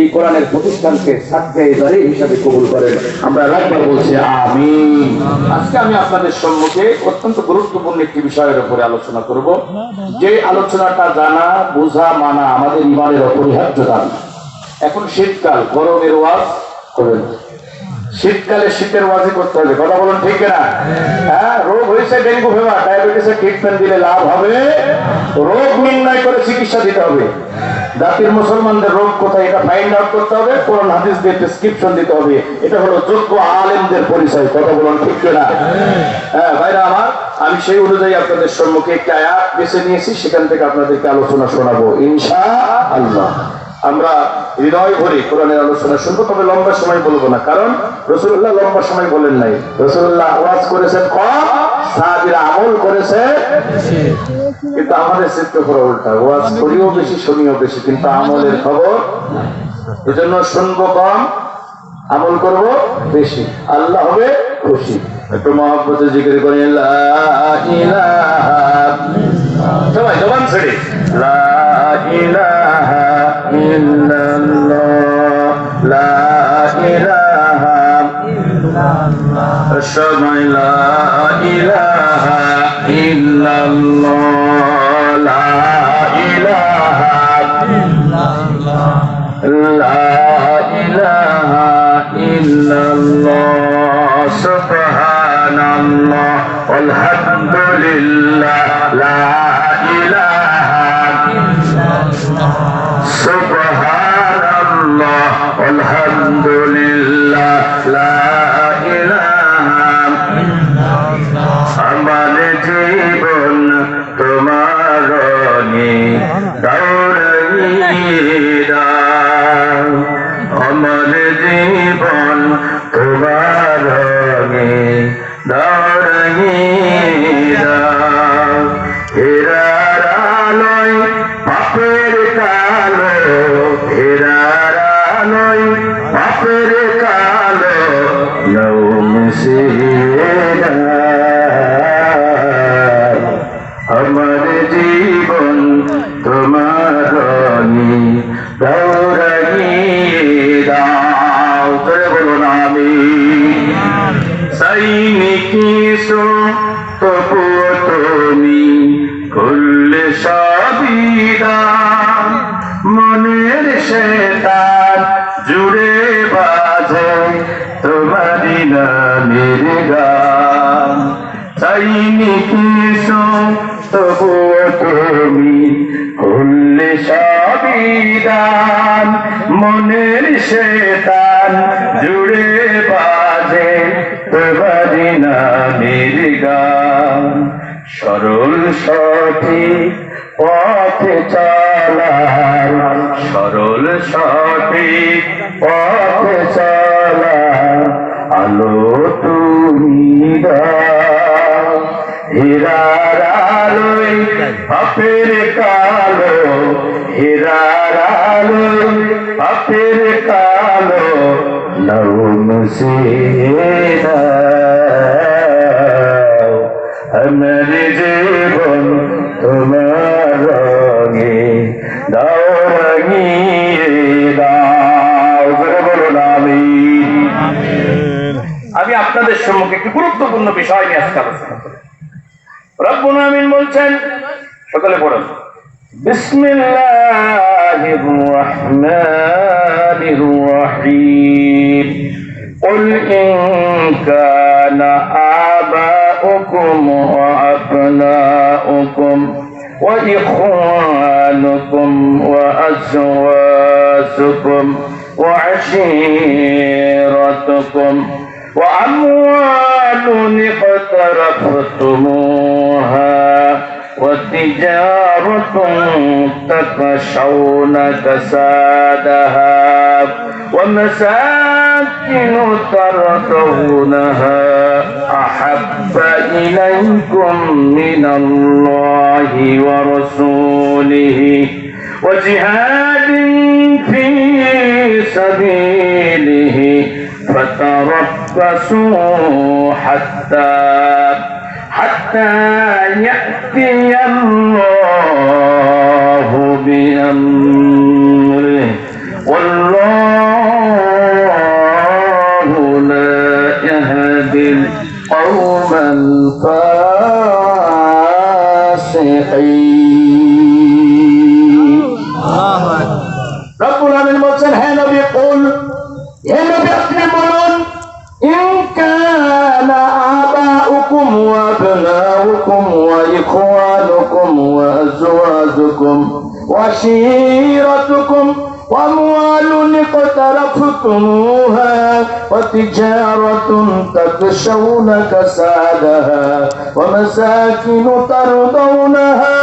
এই কোরআনের প্রতিষ্ঠানকে সাক্ষী হিসাবে কবুল করেন। আমরা একবার বলছি আমিন। আজকে আমি আপনাদের সম্মুখে অত্যন্ত গুরুত্বপূর্ণ একটি বিষয়ের উপরে আলোচনা করব, যে আলোচনাটা জানা, বোঝা, মানা আমাদের ইমানের অপরিহার্য দাবি। এখন শীতকাল, গরমের ওয়াজ করবেন, শীতকালে শীতের ওয়াজই করতে হবে। কথা বলুন ঠিক না? হ্যাঁ, রোগ হয়েছে ডেঙ্গু ফিভার, ডায়াবেটিসের ট্রিটমেন্ট দিলে লাভ হবে, রোগ নির্ণয় করে চিকিৎসা দিতে হবে। জাতির মুসলমানদের রোগ কোথায় এটা ফাইন্ড আউট করতে হবে, কোরআন হাদিস দিয়ে প্রেসক্রিপশন দিতে হবে। এটা হলো যোগ্য আলেমদের পরিচয়। কথা বলুন ঠিক না? হ্যাঁ ভাইরা আমার, আমি সেই অনুযায়ী আপনাদের সম্মুখে একটা আয়াত বেছে নিয়েছি, সেখান থেকে আপনাদেরকে আলোচনা শোনাবো ইনশাআল্লাহ। আমরা হৃদয় ভরে কোরআনের আলোচনা শুনবো, তবে লম্বা সময় বলবো না, কারণ রাসূলুল্লাহ লম্বা সময় বলেন নাই। রাসূলুল্লাহ ওয়াজ করেছেন কম, সাহাবীরা আমল করেছে, কিন্তু আমাদের চিত্র পুরো উল্টা, ওয়াজ করিও বেশি, শুনিও বেশি, কিন্তু আমলের খবর। এজন্য শুনবো কম, আমল করব বেশি, আল্লাহ হবে খুশি। একটু মহব্বতে জিকির করি লা ইলাহা, সবাই জবান ছেড়ে লা ইলাহা ইল্লাল্লাহ, লা ইলাহা ইল্লাল্লাহ, সবাই লা ইলাহা ইল্লাল্লাহ, লা ইলাহা ইল্লাল্লাহ, লা ইলাহা ইল্লাল্লাহ, সুবহানাল্লাহ, আলহামদুলিল্লাহ, লা ইলাহা ইল্লাল্লাহ, সুবহানাল্লাহ, আলহামদুলিল্লাহ, লা ইলাহা ইল্লাল্লাহ। আমার জীবন তোমার দৌড়াইয়া, আমার জীবন তোমার দৌড়াইয়া, হেরার আলোয় পাপের কালো, হেরার আলোয় পাপের কালো নৌমসিরা, আমার জীবন তোমার দৌড়াইয়া। করে বলুন আমিন। সৈনিকিসো তবুও তুমি করলে সবিদান, মনের শয়তান জুড়ে বাজে তোমারি নামের গান। সৈনিকিসো তবুও তুমি করলে সবিদান, মনের শয়তান জুড়ে বাজে তোমারি নামের গান। সরল সঠিক পথে চলার, সরল সঠিক পথে চলার আলো তুমি দাও, হীরার আলোয় পাপের কালো, হীরার আলোয় পাপের কালো নৌমসিরা, আমার জীবন তোমার রঙে দৌড়াইয়ে দাও। বলুন আমিন। আমি আপনাদের আপনাদের সম্মুখে একটি গুরুত্বপূর্ণ বিষয় নিয়ে আজকে আলোচনা করি। রব্বুল আমিন বলছেন, সকলে পড়ুন, বিসমিল্লাহির রাহমানির রাহিম। قل إن كان آباؤكم وأبناؤكم وإخوانكم وأزواجكم وعشيرتكم وأموال اقترفتموها وتجارة تخشون كسادها ومساكن ترضونها أحب إليكم من الله ورسوله وجهاد في سبيله فتربصوا حتى يأتي الله بأمره والله لا يهدي القوم الفاسقين. রব্বুল আমিন বলছেন, হে নবী কুল, হে নবী আপনি বলুন, ইন কানা আবাউকুম ওয়া আবনাউকুম ওয়া ইখওয়ানুকুম ওয়া আজওয়াজুকুম ওয়া আশীরাতুকুম وأموال اقترفتموها وتجارة تخشون كسادها ومساكن ترضونها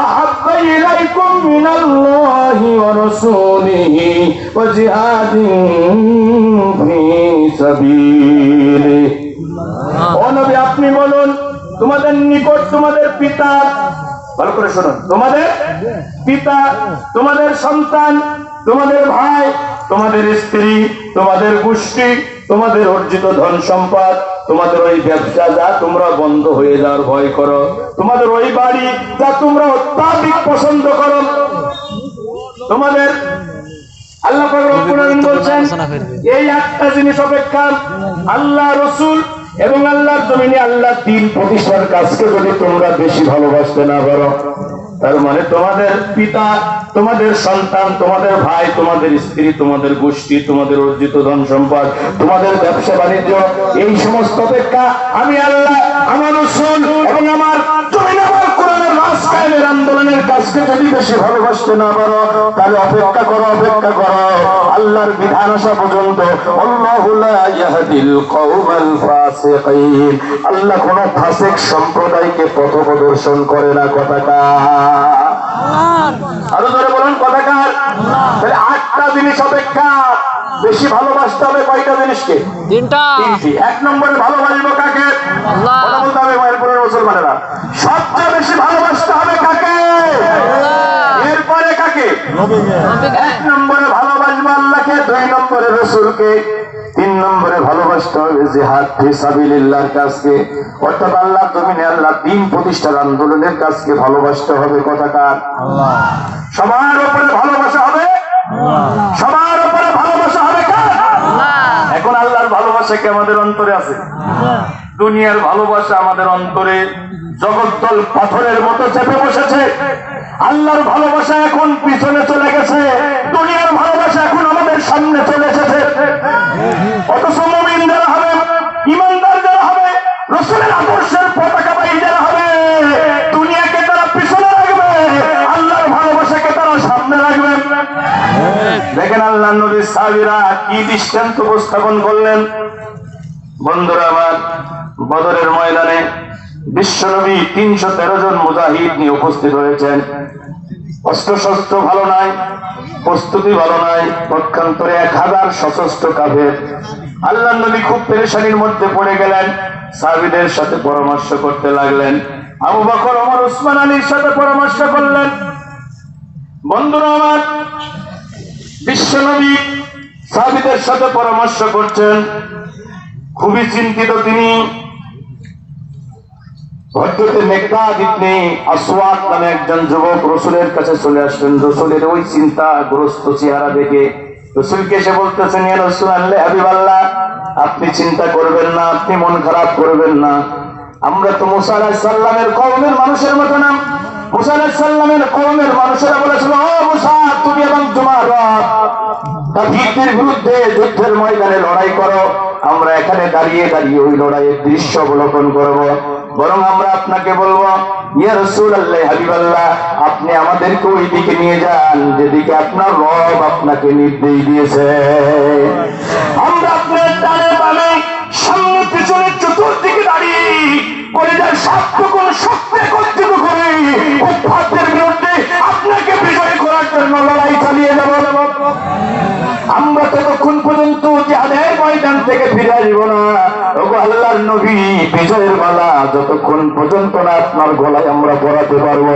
أحب إليكم من الله ورسوله وجهاد في سبيله. ও নবী আপনি বলুন, তোমাদের নিকট তোমাদের পিতা, ভালো করে শুনুন, তোমাদের পিতা, তোমাদের সন্তান, তোমাদের ভাই, তোমাদের স্ত্রী, তোমাদের গোষ্ঠী, তোমাদের অর্জিত ধন সম্পদ, তোমাদের ওই ব্যবসা যা তোমরা বন্ধ হয়ে যাওয়ার ভয় করো, তোমাদের ওই বাড়ি যা তোমরা অত্যাধিক পছন্দ করো, তোমাদের আল্লাহ পাক রব্বুল আমিন বলছেন, এই একটা জিনিস অপেক্ষা আল্লাহ রাসূল এবং আল্লাহর জমিনে আল্লাহর দ্বীন প্রতিষ্ঠার কাজকে যদি তোমরা বেশি ভালোবাসতে না পারো, তার মানে তোমাদের পিতা, তোমাদের সন্তান, তোমাদের ভাই, তোমাদের স্ত্রী, তোমাদের গোষ্ঠী, তোমাদের অর্জিত ধন সম্পদ, তোমাদের ব্যবসা বাণিজ্য, এই সমস্ত অপেক্ষা আমি আল্লাহ, আমার রাসূল এবং আমার জমিনে আমার কোরআনের রাজ কায়েমের আন্দোলনের কাজকে যদি বেশি ভালোবাসতে না পারো, তাহলে অপেক্ষা করো, অপেক্ষা করো আল্লাহর বিধান আসা পর্যন্ত। আল্লাহু লা ইয়াহদিল কওমাল ফাসিকিন, আল্লাহ কোন ফাসিক সম্প্রদায়কে পথ প্রদর্শন করে না। কথাকার আরো ধরে বলুন, কথাকার। তাহলে 8টা জিনিস অপেক্ষা বেশি ভালোবাসতে হবে। কয়টা জিনিসকে? 3টা। এক নম্বরে ভালোবাসবো কাকে? আল্লাহ। কথা বলতে হবে মায়ের মুসলমানেরা, সবচেয়ে বেশি ভালোবাসতে হবে কাকে? এরপরে কাকে? এক নম্বরে ভালোবাসবো আল্লাহকে, 2 নম্বরে রাসূলকে, 3 নম্বরে ভালোবাসতে হবে জিহাদ ফি সাবিলিল্লাহর কাজকে, অর্থাৎ আল্লাহর জমিনে আল্লাহ দ্বীন প্রতিষ্ঠার আন্দোলনের কাজকে ভালোবাসতে হবে। কথাকার আল্লাহ। সবার উপরে ভালোবাসা হবে, সবার উপরে ভালোবাসা হবে কার? আল্লাহ। এখন আল্লাহর ভালোবাসা কি আমাদের অন্তরে আছে? দুনিয়ার ভালোবাসা আমাদের অন্তরে জগদ্দল পাথরের মতো চেপে বসেছে। আল্লাহর ভালোবাসা এখন পিছনে চলে গেছে, দুনিয়ার ভালোবাসা এখন আমাদের সামনে চলে এসেছে। অথচ মুমিন যারা হবে, ইমানদার যারা হবে, রাসূলের আদর্শের পতাকাবাহী যারা হবে, দুনিয়াকে তারা পিছনে রাখবে, আল্লাহর ভালোবাসাকে তারা সামনে রাখবে। দেখেন আল্লাহর নবী সাহাবীরা কি দৃষ্টান্ত উপস্থাপন করলেন। বন্ধুরা আমার, বদরের ময়দানে বিশ্বনবী 313 জন মুজাহিদ নিয়ে উপস্থিত হয়েছেন। অস্ত্র-শস্ত্র ভালো নাই, প্রস্তুতি ভালো নাই, পক্ষান্তরে 1000 সশস্ত্র কাফের। আল্লাহর নবী খুব পেরেশানির মধ্যে পড়ে গেলেন, সাহাবীদের সাথে পরামর্শ করতে লাগলেন। আবু বকর, ওমর, উসমান, আলীর সাথে পরামর্শ করলেন। বন্ধুরা আমার, বিশ্বনবী সাহাবীদের সাথে পরামর্শ করছেন, খুবই চিন্তিত তিনি। হযরতে মিকদাদ ইবনে আসওয়াদ নামে একজন যুবক রাসূলের কাছে চলে আসলেন। রাসূলের ওই চিন্তাগ্রস্ত চেহারা দেখে রাসূলকে এসে বলতেছেন, ইয়া রাসূলুল্লাহ, হাবিবাল্লাহ, আপনি চিন্তা করবেন না, আপনি মন খারাপ করবেন না। আমরা তো মুসা আলাইহিস সালামের কওমের মানুষের মতো না। মুসা আলাইহিস সালামের কওমের মানুষেরা বলেছিল, ও মুসা, তুমি এবং তোমার রব কাফিরদের বিরুদ্ধে যুদ্ধের ময়দানে লড়াই করো, আমরা এখানে দাঁড়িয়ে দাঁড়িয়ে ওই লড়াইয়ের দৃশ্য অবলোকন করব। বরং আমরা আপনাকে বলবো, ইয়া রাসূলুল্লাহ, হাবিবাল্লাহ, আপনি আমাদেরকে ওই দিকে নিয়ে যান যেদিকে আপনার রব আপনাকে নির্দেশ দিয়েছে। আমরা আপনার ডানে বামে সামনে পিছনে চতুর্দিকে দাঁড়িয়ে কলিজার সবটুকু শক্তি একত্রিত করে কুফফারদের বিরুদ্ধে আপনাকে বিজয় করার জন্য লড়াই চালিয়ে যাব। আমরা ততক্ষণ পর্যন্ত জিহাদের ময়দান থেকে ফিরে আসবো না। ওগো আল্লাহর নবী, বিজয়ের মালা যতক্ষণ পর্যন্ত না আপনার গলায় আমরা পরাতে পারবো।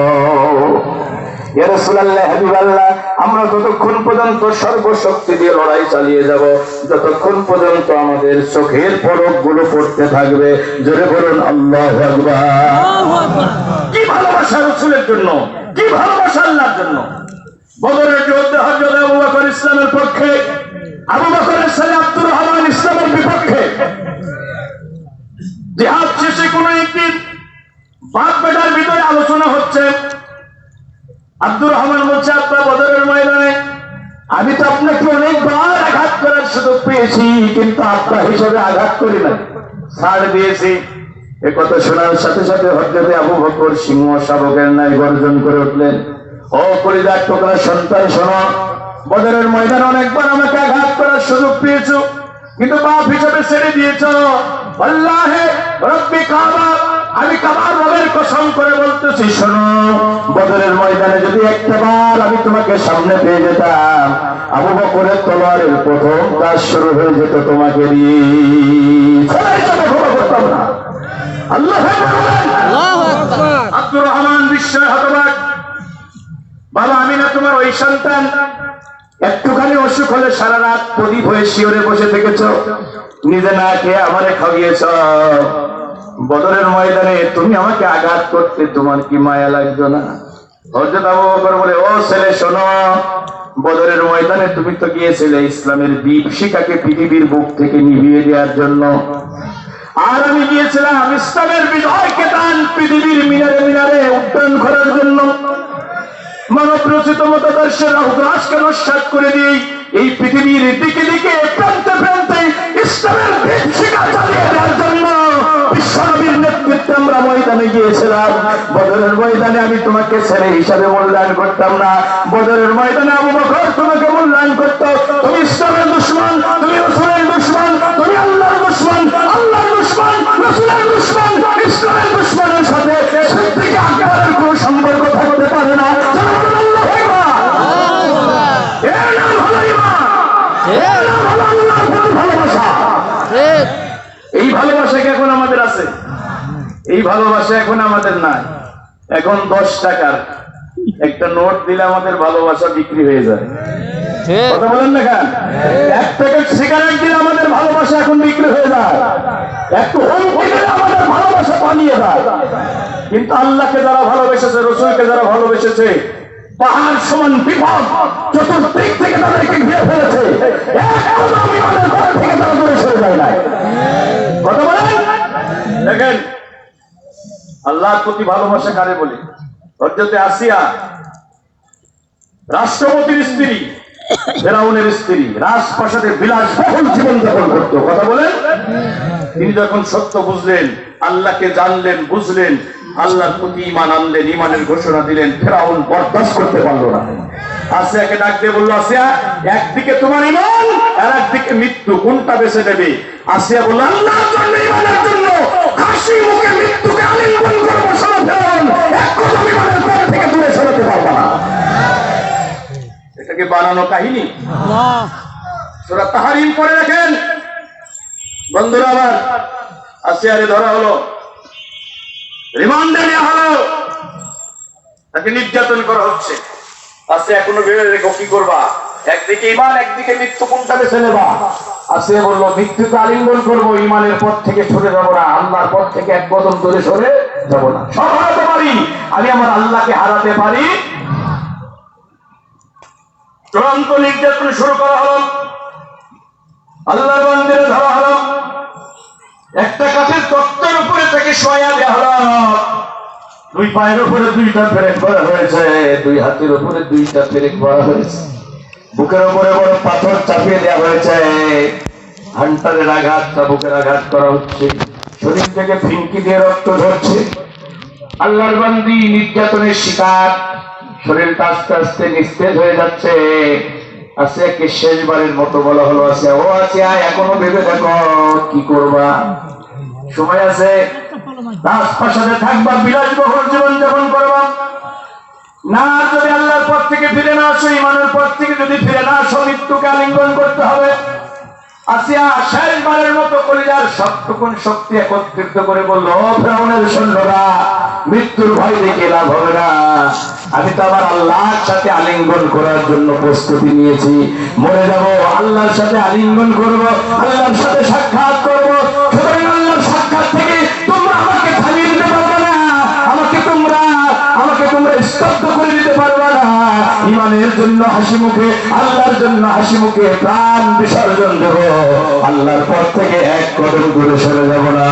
ইয়া রাসূলুল্লাহ, হাবিবাল্লাহ, আমরা ততক্ষণ পর্যন্ত সর্বশক্তি দিয়ে লড়াই চালিয়ে যাব যতক্ষণ পর্যন্ত আমাদের চোখের পলকগুলো পড়তে থাকবে। জোরে বলুন আল্লাহু আকবার। কি ভালোবাসা রাসূলের জন্য, কি ভালোবাসা আল্লাহর জন্য। বদরের যুদ্ধে হযরত আবু বকর ইসলামের পক্ষে, আবু বকরের ছেলে আব্দুর রহমান ইসলামের বিপক্ষে। জিহাদ শেষে কোন একদিন বাপ বেটার ভিতরে আলোচনা হচ্ছে। আব্দুর রহমান বলছে, আব্বা, বদরের ময়দানে আমি তো আপনাকে অনেকবার আঘাত করার সুযোগ পেয়েছি, কিন্তু আব্বা হিসেবে আঘাত করি না, ছাড় দিয়েছি। এ কথা শোনার সাথে সাথে হযরত আবু বকর সিংহ শাবকের ন্যায় গর্জন করে উঠলেন, ও কলিজার টুকরা সন্তান, শোনো, বদরের ময়দানে অনেকবার আমাকে আঘাত করার সুযোগ পেয়েছো, কিন্তু বাপ হিসেবে ছেড়ে দিয়েছ। আল্লাহে রব্বি কাবা, আমি কাবার রবের কসম করে বলতেছি, শোনো, বদরের ময়দানে যদি একটাবার আমি তোমাকে সামনে পেয়ে যেতাম, আবু বকরের তলোয়ারের প্রথম কাজ শুরু হয়ে যেত তোমাকে দিয়ে। করতাম না। আল্লাহু আকবার। আব্দুর রহমান বিস্ময়ে হতবাক। বাবা, আমি না তোমার ওই সন্তান? একটুখানি অসুখ হলে সারা রাত প্রদীপ হয়ে শিওরে বসে থেকেছ, নিজে না খেয়ে আমারে খাইয়েছ। বদরের ময়দানে তুমি আমাকে আঘাত করতে তোমার কি মায়া লাগতো না? হযরত আবু বকর বলে, ও ছেলে, শোনো, বদরের ময়দানে তুমি তো গিয়েছিলে ইসলামের দীপশিখাকে পৃথিবীর বুক থেকে নিভিয়ে দেওয়ার জন্য, আর আমি গিয়েছিলাম ইসলামের বিজয়কে টান পৃথিবীর মিনারে মিনারে উত্তোলন করার জন্য। মানব রচিত মতাদর্শের রাজকে নস্যাৎ করে দিয়ে এই পৃথিবীর দিকে দিকে প্রান্তে প্রান্তে ইসলামের দীপশিখা চালিয়ে দেওয়ার জন্য বিশ্বনবীর নেতৃত্বে আমরা ময়দানে গিয়েছিলাম। বদরের ময়দানে আমি তোমাকে ছেলে হিসাবে মূল্যায়ন করতাম না, বদরের ময়দানে আবু বকর তোমাকে মূল্যায়ন করত। তুমি ইসলামের দুশমন, তুমি রাসূলের দুশমন, তুমি আল্লাহর দুশমন, আল্লাহর দুশমন, রাসূলের দুশমন, ইসলামের দুশমনের সাথে সিদ্দিক আকবরের কোনো সম্পর্ক থাকতে পারে না। এই ভালোবাসা কি এখন আমাদের আছে? এই ভালোবাসা এখন আমাদের নাই। এখন 10 টাকার একটা নোট দিলে আমাদের ভালোবাসা বিক্রি হয়ে যায়। কথা বলেন না কেন? 1 প্যাকেট সিগারেট দিলে আমাদের ভালোবাসা এখন বিক্রি হয়ে যায়। একটু হুমকি দিলে আমাদের ভালোবাসা পালিয়ে যায়। কিন্তু আল্লাহকে যারা ভালোবেসেছে, রাসূলকে যারা ভালোবেসেছে, পাহাড় সমান বিপদ চতুর্দিক থেকে তাদেরকে ঘিরে ফেলেছে, একদম ইমানের ঘর থেকে তারা দূরে সরে যায় না। কথা বলেন। দেখেন আল্লাহর প্রতি ভালোবাসা কারে বলে? হযরত আসিয়া রাষ্ট্রপতির স্ত্রী, ফেরাউনের স্ত্রী, রাজপ্রাসাদে বিলাসবহুল জীবন যাপন করত। কথা বলেন। তিনি যখন সত্য বুঝলেন, আল্লাহকে জানলেন, বুঝলেন, আল্লাহর প্রতি ঈমান আনলেন, ঈমানের ঘোষণা দিলেন, ফেরাউন বরদাস্ত করতে পারল না। আসিয়াকে ডাক দিয়ে বলল, আসিয়া, একদিকে তোমার ঈমান আর একদিকে মৃত্যু, কোনটা বেছে নেবে? আসিয়া বলল, আল্লাহর জন্য, ঈমানের জন্য হাসি মুখে মৃত্যুকে আলিঙ্গন করব। সারা ফেরাউন এক কদম ঈমানের পথ থেকে দূরে সরাতে পারবে না। এটাকে বানানো কাহিনী। সূরা তাহরিম পড়ে দেখেন বন্ধুরা আমার। আসিয়ারে ধরা হলো, রিমান্ডে নেওয়া হলো, তাকে নির্যাতন করা হচ্ছে। আসিয়া এখনো ভেবে রেখো কি করবা? একদিকে ঈমান, একদিকে মৃত্যু, কোনটা বেছে নেবা? আসিয়া বলল, মৃত্যুকে আলিঙ্গন করবো, ঈমানের পথ থেকে সরে যাবো না, আল্লাহর পথ থেকে এক কদম দূরে সরে যাবো না। সব হারাতে পারি, আমি আমার আল্লাহকে হারাতে পারি। চূড়ান্ত নির্যাতন শুরু করা হলো, আল্লাহর বান্দাদের ধরা হলো, একটা কাঠের তক্তার উপরে তাকে শোয়া দেওয়া হলো, দুই পায়ের উপরে দুইটা পেরেক করা হয়েছে, দুই হাতের উপরে দুইটা পেরেক করা হয়েছে, বুকের উপরে বড় পাথর চাপিয়ে দেওয়া হয়েছে, হান্টারের আঘাত বুকের আঘাত করা হচ্ছে, শরীর থেকে ফিনকি দিয়ে রক্ত ঝরছে। আল্লাহর বান্দি নির্যাতনের শিকার, শরীরটা আস্তে আস্তে নিস্তেজ হয়ে যাচ্ছে। আসিয়াকে শেষবারের মতো বলা হলো, আসিয়া ও আসিয়া এখনো ভেবে দেখো কি করবা, সময় আছে, রাজপ্রাসাদে থাকবা, বিলাসবহুল জীবন যাপন করবা, না যদি আল্লাহর পথ থেকে ফিরে না আসো, ইমানের পথ থেকে যদি ফিরে না আসো, মৃত্যুকে আলিঙ্গন করতে হবে। আসিয়া শেষবারের মতো কলিজার সবটুকুন শক্তি একত্রিত করে বলল, ও ফিরআউনের সৈন্যরা, মৃত্যুর ভয় দেখে লাভ হবে না, আমি তো আবার আল্লাহর সাথে আলিঙ্গন করার জন্য প্রস্তুতি নিয়েছি, মরে যাব, আল্লাহর সাথে আলিঙ্গন করব, আল্লাহর সাথে সাক্ষাৎ করব, সুতরাং আল্লাহর সাক্ষাৎ থেকে তোমরা আমাকে থামিয়ে দিতে পারবে না, আমাকে তোমরা স্তব্ধ করে দিতে পারবে না। ইমানের জন্য হাসি মুখে, আল্লাহর জন্য হাসি মুখে প্রাণ বিসর্জন দেব, আল্লাহর পথ থেকে এক কদম দূরে সরে যাব না।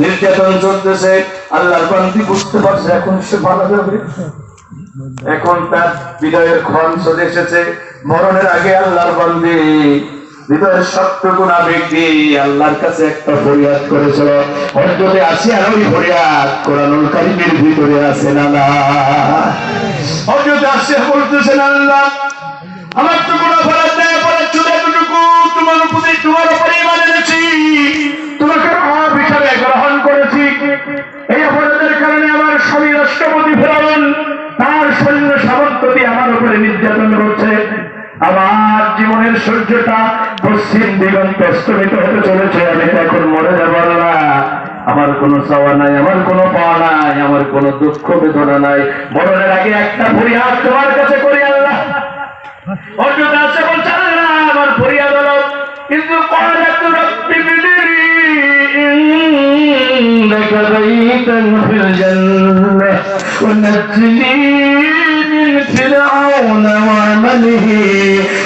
নির্যাতন চলতেছে, আল্লাহর বান্দি বুঝতে পারছে এখন সে ভালো যাবে, এখন তার বিদায়ের ক্ষণ চলে এসেছে। মরণের আগে আল্লাহর বান্দি হৃদয়ের সবটুকুন আবেগ দিয়ে আল্লাহর কাছে একটা ফরিয়াদ করেছিল, ওর যদি আসি আর ওই ফরিয়াদ কোরআনুল কারীমের ভিতরে আছে না, না ওর যদি আসে বলতেছেন, আল্লাহ আমার তো কোনো অপরাধ নেই, অপরাধ শুধু এতটুকু, তোমার উপরে ঈমান এনেছি, তোমাকে রব হিসাবে গ্রহণ করেছি, এই অপরাধের কারণে আমার স্বামী রাষ্ট্রপতি ফিরআউন তার সৈন্য সামন্ত দিয়ে আমার উপরে নির্যাতন করছে, আমার জীবনের সূর্যটা পশ্চিম দিগন্তে অস্তমিত হতে চলেছে, আমি তো এখন মরে যাব, আল্লাহ আমার কোনো চাওয়া নাই, আমার কোনো পাওয়া নাই, আমার কোনো দুঃখ বেদনা নাই, মরণের আগে একটা ফরিয়াদ তোমার কাছে করি আল্লাহ। অর্জুন আছে বলছে, আল্লাহ আমার ফরিয়াদ হলো, কিন্তু قالت رب ابن لي عندك بيتا في الجنة ونجني من فرعون وعمله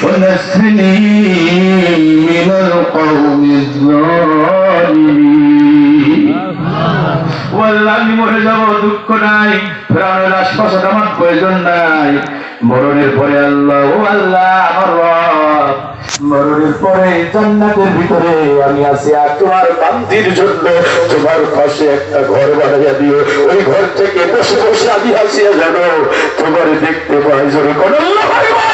ونجني من القوم الظالمين। والله আমি মরে যাবো, দুঃখ নাই, ফিরআউনের আশপাশে আমার প্রয়োজন নাই, মরণের পরে আল্লাহ, ও আল্লাহ আমার রব, মরণের পরে জান্নাতের ভিতরে আমি আছি, আর তোমার বান্দির জন্য তোমার পাশে একটা ঘর বানাইয়া দিও, ওই ঘর থেকে বসে বসে আমি আসিয়া জানো তোমার দেখতে পাই, জোরে কোন আল্লাহ ভাইবা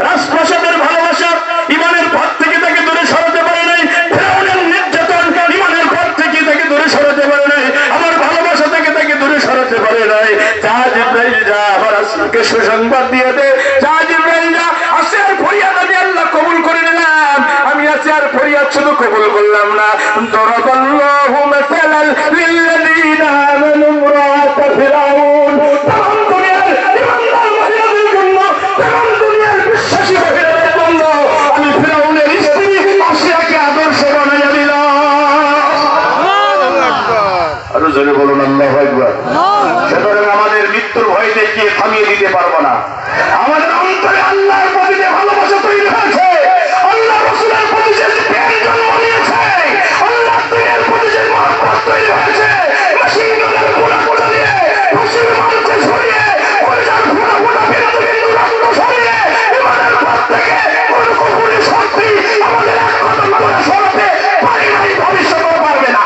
রাজপ্রাসাদের ভালোবাসা ইমানের পথ থেকে তাকে দূরে সরাতে পারে নাই, ফিরআউনের নির্যাতন ইমানের পথ থেকে তাকে দূরে সরাতে পারে নাই, আমার ভালোবাসা থেকে তাকে দূরে সরাতে পারে নাই। যা জিবরাইল যা, আমার আসমানকে সুসংবাদ দিয়ে দে, যা জিবরাইল যা, আসে আর ফরিয়াদ আমি আল্লাহ কবুল করে নিলাম, আমি আছি আর ফরিয়াদ শুধু কবুল করলাম না, দরাবাল্লাহু মাসালাল লিল্লাযীনা আমানু ইমরাআত ফিরআউন, তাম দুনিয়ার ইমানদার মহিলাদের জন্য, তাম দুনিয়ার বিশ্বাসী মহিলাদের জন্য আমি ফিরআউনের স্ত্রী আসিয়াকে আদর্শ বানাইয়া দিলাম। আরো জোরে বলুন আল্লাহু আকবার। সুতরাং আমাদের মৃত্যুর ভয় দেখিয়ে থামিয়ে দিতে পারবো না, আমাদের অন্তরে আল্লাহর প্রতি যে ভালোবাসা তৈরি হয়েছে, আল্লাহ রাসূলের প্রতি যে প্রেম জন্ম নিয়েছে, আল্লাহ দিনের প্রতি যে মহব্বত তৈরি হয়েছে, মাসিনের গোলা গোলা দিয়ে ফাঁসির মঞ্চে সরিয়ে কলিজার ফোঁটা ফোঁটা বিন্দু রক্ত সরিয়ে ইমানের পথ থেকে কোনো কুফরি শক্তি আমাদের এক কদম করে সরাতে পারি নাই, ভবিষ্যতেও পারবে না।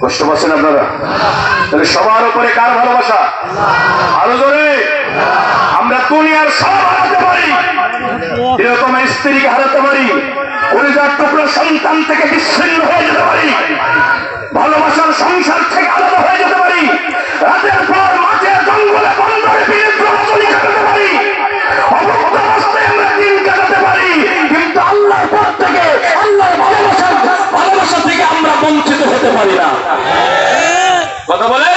কষ্ট পাচ্ছেন আপনারা? তাহলে সবার উপরে কার ভালোবাসা? আরো জোরে। আমরা দুনিয়ার সব হারাতে পারি, এরকম স্ত্রীকে হারাতে পারি, কলিজার টুকরো সন্তান থেকে বিচ্ছিন্ন হয়ে যেতে পারি, ভালোবাসার সংসার থেকে আলাদা হয়ে যেতে পারি, রাতের পর মাঠে জঙ্গলে বন্দরে বিরুদ্ধে কাটাতে পারি, হতে পারি না। কথা বলে,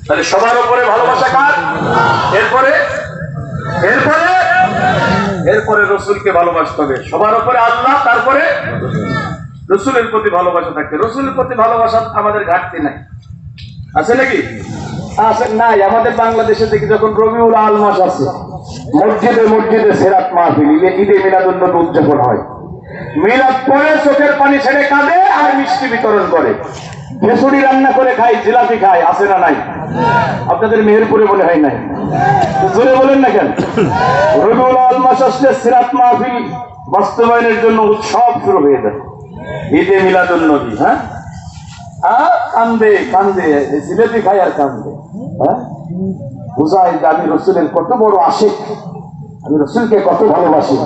তাহলে সবার উপরে ভালোবাসা কার? এরপরে এরপরে এরপরে রসুলকে ভালোবাসতে হবে। সবার উপরে আল্লাহ, তারপরে রসুলের প্রতি ভালোবাসা থাকবে। রসুলের প্রতি ভালোবাসা আমাদের ঘাটতি নাই, আছে নাকি? আছে নাই। আমাদের বাংলাদেশে দেখি যখন রবিউল আল মাস আছে, মসজিদে মসজিদে সিরাত মাহফিল, ঈদে মিলাদুন নবী উদযাপন হয়। মিলাদ পরে চোখের পানি ছেড়ে কাঁদে আর মিষ্টি বিতরণ করে, খিচুড়ি রান্না করে খায়, জিলাপি খায়, আছে না নাই? আপনাদের মেহেরপুরে মনে হয় নাই, জোরে বলেন না কেন? রবিউল আল মাস আসলে সিরাত মাহফিল বাস্তবায়নের জন্য উৎসব শুরু হয়ে যায়। ঈদে মিলাদুন নবী, হ্যাঁ, কান্দে কান্দে জিলেপি খাই আর কান্দে, হ্যাঁ, বুঝাই যে আমি রসুলের কত বড় আশিক, আমি রসুলকে কত ভালোবাসি।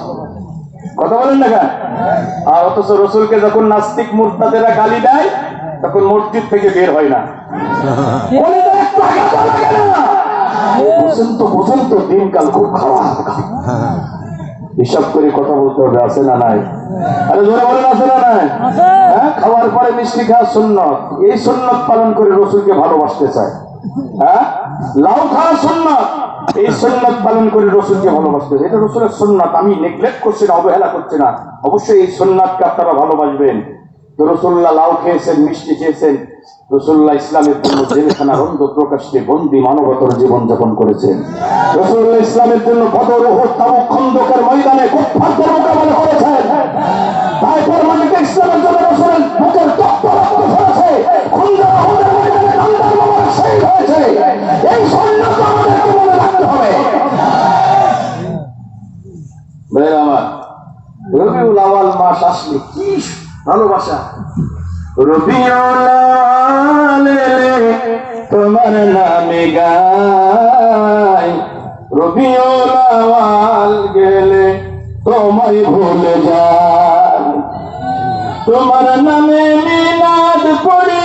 কথা বলেন না কেন? আর অথচ রসুলকে যখন নাস্তিক মুরতাদেরা গালি দেয় তখন মসজিদ থেকে বের হয় না। বুঝেন তো দিনকাল খুব খারাপ, হিসাব করে কথা বলতে হবে, আছে না নাই? আরে জোরে বলেন, আছে না নাই? হ্যাঁ, খাওয়ার পরে মিষ্টি খাওয়া সুন্নত, এই সুন্নত পালন করে রসুলকে ভালোবাসতে চায়। হ্যাঁ, লাউ খাওয়া সুন্নত, এই সুন্নত পালন করে রসুলকে ভালোবাসতে চায়। এটা রসুলের সুন্নত, আমি নেগলেক্ট করছি না, অবহেলা করছি না। অবশ্যই এই সুন্নাতকে আপনারা ভালোবাসবেন। তো রসুল্লাহ লাউ খেয়েছেন, মিষ্টি খেয়েছেন, রসুল্লাহ ইসলামের জন্য জেলখানার অন্ধ প্রকাশ্যে বন্দী মানবতার জীবন যাপন করেছেন। রসুল্লাহ ইসলামের জন্য বদর, উহুদ, তাবুক, খন্দকের ময়দানে কুফফারদের মোকাবেলা করেছেন। তারপর মাটিতে ইসলামের জন্য রসুলের বুকের রক্ত রক্ত ঝরেছে, খন্দক, উহুদের ময়দানে কান্দার মামলা শহীদ হয়েছে। এই সুন্নাত আমাদেরকে মনে রাখতে হবে। ভাইরা আমার, রবিউল আউয়াল মাস আসলে কি ভালোবাসা! রবিউল আউয়াল তোমার নামে গাই, রবিউল আউয়াল গেলে তোমায় ভুলে যায়। তোমার নামে মিলাদ পড়ি,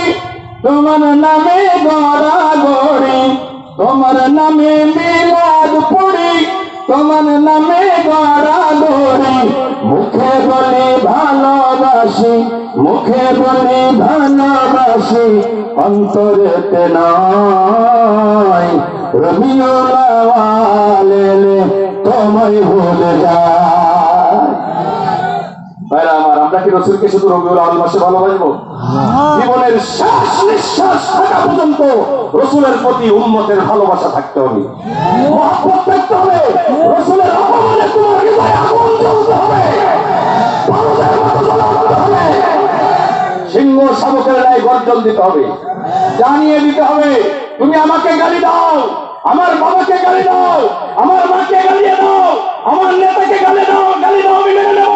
তোমার নামে গড়াগড়ি, তোমার নামে মিলাদ পড়ি, তোমার নামে গড়াগড়ি। মুখে বলি ভালোবাসি, মুখে বলি ভালোবাসি, অন্তরেতে নয়। রবিউল আউয়াল এলে তোমায় ভুলে যায়। ভাইরা আমার, আমরা কি রসুলকে শুধু রবিউল আউয়াল মাসে ভালোবাসবো? জীবনের শেষ নিঃশ্বাস থাকা পর্যন্ত রসুলের প্রতি উম্মতের ভালোবাসা থাকতে হবে, মহব্বত থাকতে হবে। রসুলের অপমানে তোমার হৃদয়ে আগুন জ্বলতে হবে, পারদের মতো জ্বলতে হবে, সিংহ শাবকের ন্যায় গর্জন দিতে হবে, জানিয়ে দিতে হবে তুমি আমাকে গালি দাও, আমার বাবাকে গালি দাও, আমার মাকে গালিয়ে দাও, আমার নেতাকে গালি দাও, আমি মেনে নেব।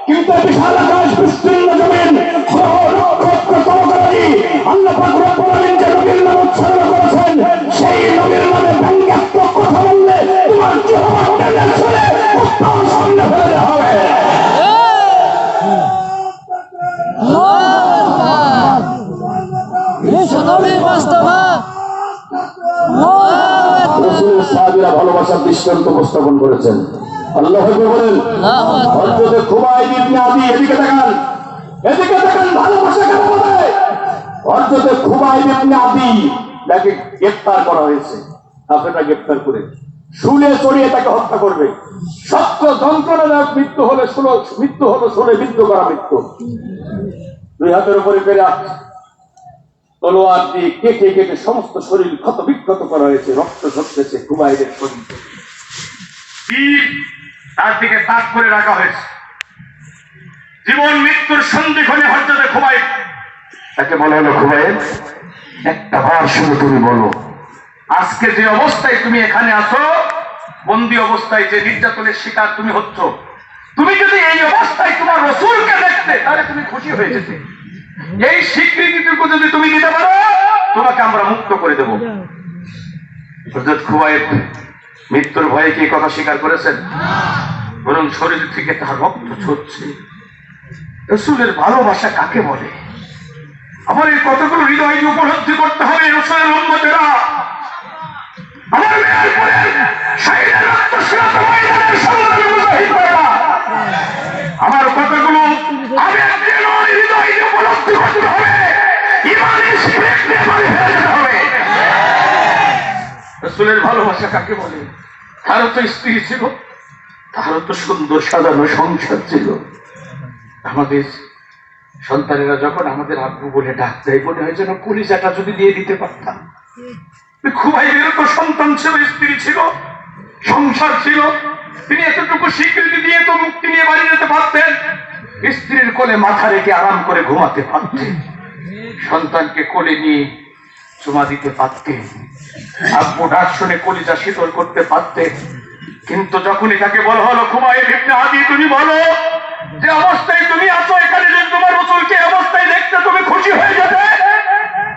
কিন্তু বিশাল আকাশ, বিস্তীর্ণ জমিন, আল্লাহ পাক রব্বুল আলামিন যে নবীর নাম উচ্চারণ করেছেন, সেই নবীর নামে ব্যঙ্গাত্মক কথা বললে তোমার জিহ্বা টেনে ছুঁড়ে কুত্তার সামনে ফেলে দেওয়া হবে। রাসূলের সাহাবীরা ভালোবাসার দৃষ্টান্ত উপস্থাপন করেছেন। আল্লাহ বলেন, হযরত খুবাইব ইবনে আদি, এদিকে তাকান, এদিকে তাকান, ভালোবাসা কাকে বলে? হযরত খুবাইব ইবনে আদি তাকে গ্রেফতার করা হয়েছে, কাফেররা গ্রেফতার করে শুলে চড়িয়ে তাকে হত্যা করবে। সত্য যন্ত্রণাদায়ক মৃত্যু হলে শুলে বিদ্ধ করা মৃত্যু। দুই হাতের উপরে পেরে তলোয়ার দিয়ে কেটে কেটে সমস্ত শরীর ক্ষত বিক্ষত করা হয়েছে, রক্ত ঝরতেছে খুবাইবের শরীর, তার দিকে তাক করে রাখা হয়েছে। জীবন মৃত্যুর সন্ধিক্ষণে হযরত খুবাইব, তাকে বলা হলো, খুবাইব, একটা বার শুধু তুমি বলো, আজকে যে অবস্থায় তুমি এখানে আছো, বন্দী অবস্থায় যে নির্যাতনের শিকার তুমি হচ্ছ, তুমি যদি এই অবস্থায় তোমার রাসূলকে দেখতে, তাহলে তুমি খুশি হয়ে যেতে। এই স্বীকৃতিটুকু যদি তুমি দিতে পারো, তোমাকে আমরা মুক্ত করে দেব। হযরত খুবাইব মৃত্যুর ভয়ে কি কথা স্বীকার করেছেন? বরং শরীর থেকে তার রক্ত ঝরছে। রাসূলের ভালোবাসা কাকে বলে? আমার এই কতগুলো হৃদয় উপলব্ধি করতে হবে। রাসূলের উম্মতেরা, আমার মেহেরপুরের শহীদের রক্ত স্নাত ময়দানের সংগ্রামী মুজাহিদেরা, আমার কথাগুলো আবেগ দিয়ে নয়, হৃদয় উপলব্ধি করতে হবে। রসুলের ভালোবাসা কাকে বলে? তারও তো স্ত্রী ছিল, তারও তো সুন্দর সাজানো সংসার ছিল। আমাদের সন্তানেরা যখন আমাদের আব্বু বলে ডাক দেয়, মনে হয় যেন কলিজাটা যদি দিয়ে দিতে পারতাম। খুবাইবেরও তো সন্তান ছিল, স্ত্রী ছিল, সংসার ছিল। তিনি এতটুকু স্বীকৃতি দিয়ে তো মুক্তি নিয়ে বাড়ি যেতে পারতেন, স্ত্রীর কোলে মাথা রেখে আরাম করে ঘুমাতে পারতেন, সন্তানকে কোলে নিয়ে চুমা দিতে পারতেন, আব্বু ডাক শুনে কলিজা শীতল করতে পারতেন। কিন্তু যখনই তাকে বলা হলো, খুবাইব ইবনে আদি, তুমি বলো যে অবস্থায় তুমি আছো এখানে, যদি তোমার রাসূলকে অবস্থায় দেখতে তুমি খুশি হয়ে যাবে,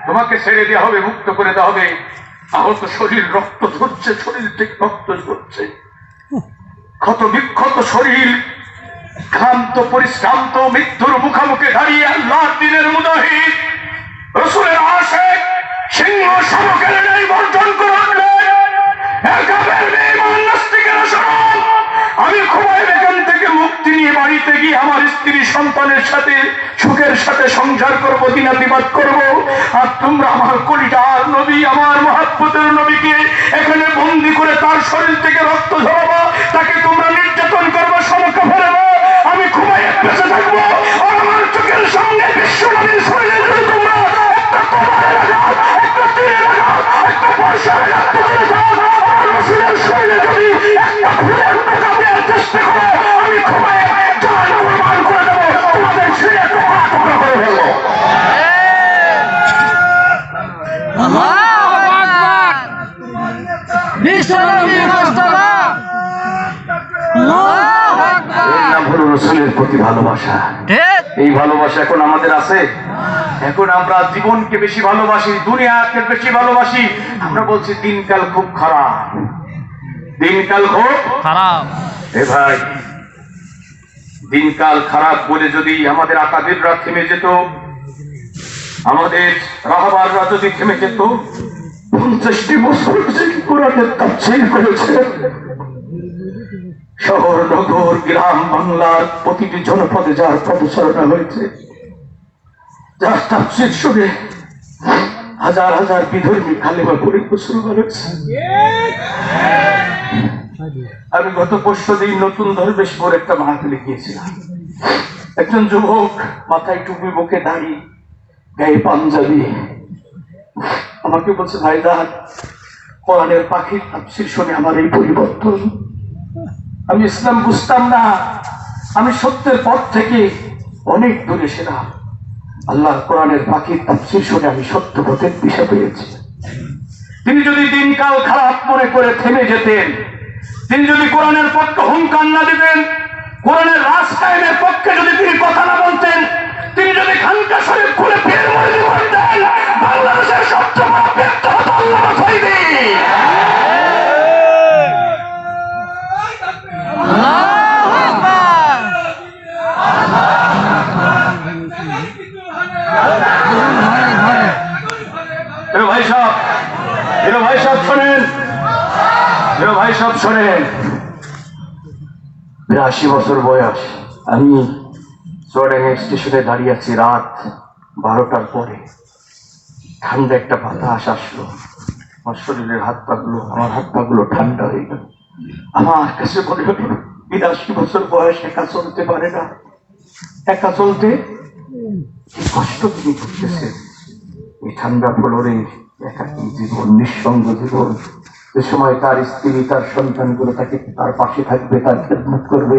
তোমাকে ছেড়ে দেওয়া হবে, মুক্ত করে দেওয়া হবে। আহত শরীর রক্ত ঝরছে, শরীর থেকে রক্ত ঝরছে, ক্ষত বিক্ষত শরীর, ক্লান্ত পরিশ্রান্ত, মৃত্যুর মুখোমুখি দাঁড়িয়ে আল্লাহর দ্বীনের মুজাহিদ, রাসূলের আশিক, সিংহ শাবকের ন্যায় বর্জন করে উঠলেন। আমি খুবাইব এখান থেকে মুক্তি নিয়ে বাড়িতে গিয়ে আমার স্ত্রী সন্তানের সাথে সুখের সাথে সংসার করবো, দিনাতিবাদ করবো, আর তোমরা আমার কলিজার নবী, আমার মহাব্বতের নবীকে এখানে বন্দি করে তার শরীর থেকে রক্ত ঝরাবা, তাকে তোমরা নির্যাতন করবো, সমকে ফেলবো। আমি খুবাইব বেঁচে থাকবো, আর আমার চোখের সামনে বিশ্ব নবীর শরীরে যদি তোমরা একটা কবরে লাগাও, একটা তীরে লাগাও, একটা পয়সায় রাখতে চাও, আর রাসূলের শরীরে যদি একটা ফুলের পোকা দেওয়ার চেষ্টা করো, আমি খুবাইব জাহান্নামে মান করে দেবো, তোমাদের শরীরে টুকরা টুকরা করে ফেলবো। রসুলের প্রতি ভালোবাসা, এই ভালোবাসা এখন আমাদের আছে? এখন আমরা জীবনকে বেশি ভালোবাসি, দুনিয়াকে বেশি ভালোবাসি। আমরা বলছি দিনকাল খুব খারাপ, দিনকাল খুব খারাপ। এ ভাই, দিনকাল খারাপ বলে যদি আমাদের আকাবিররা থেমে যেত, আমাদের রাহবাররা যদি থেমে যেত, 50টি বছর যে কোরআনের তাফসীর করেছে, শহর নগর গ্রাম বাংলার প্রতিটি জনপদে যার পদচারণা হয়েছে, যার তাফসীর শুনে হাজার হাজার বিধর্মী কালেমা পড়ে মুসলমান হয়েছে। আমি গত পরশুদিন নতুন ধর্মেশপুর একটা মাহফিলে গিয়েছিলাম। একজন যুবক, মাথায় টুপি, মুখে দাড়ি, গায়ে পাঞ্জাবি, আমাকে বলছে, ভাইজান, কোরআনের পাখির তাফসীর শুনে আমার এই পরিবর্তন। আমি ইসলাম বুঝতাম না, আমি সত্যের পথ থেকে অনেক দূরে ছিলাম। আল্লাহ কোরআনের পাখির তাফসীর শুনে আমি সত্য পথের দিশা পেয়েছি। তিনি যদি দিনকাল খারাপ মনে করে থেমে যেতেন, তিনি যদি কোরআনের পক্ষে হুঙ্কার না দিতেন, কোরআনের রাস্তায়নের পক্ষে যদি তিনি কথা না বলতেন, তিনি যদি খানকা শরীফ খুলে পীর মুরিদি বলতেন, বাংলাদেশের সবচেয়ে বড় ব্যক্তি হতো আল্লামা সাঈদী। ভাই সব শোনেন, 82 বছর বয়স, আমি চুয়াডাঙ্গা স্টেশনে দাঁড়িয়ে আছি, রাত 12টার পরে। ঠান্ডা একটা বাতাস আসলো, আমার শরীরের আমার হাত পাগুলো ঠান্ডা হয়ে গেল। আমার কাছে মনে হলো 82 বছর বয়স, একা চলতে পারে না, একা চলতে কি কষ্ট তিনি করতেছেন। এই ঠান্ডা ফ্লোরে একাকী জীবন, নিঃসঙ্গ জীবন, যে সময় তার স্ত্রী, তার সন্তানগুলো তাকে তার পাশে থাকবে, তার খেদমত করবে,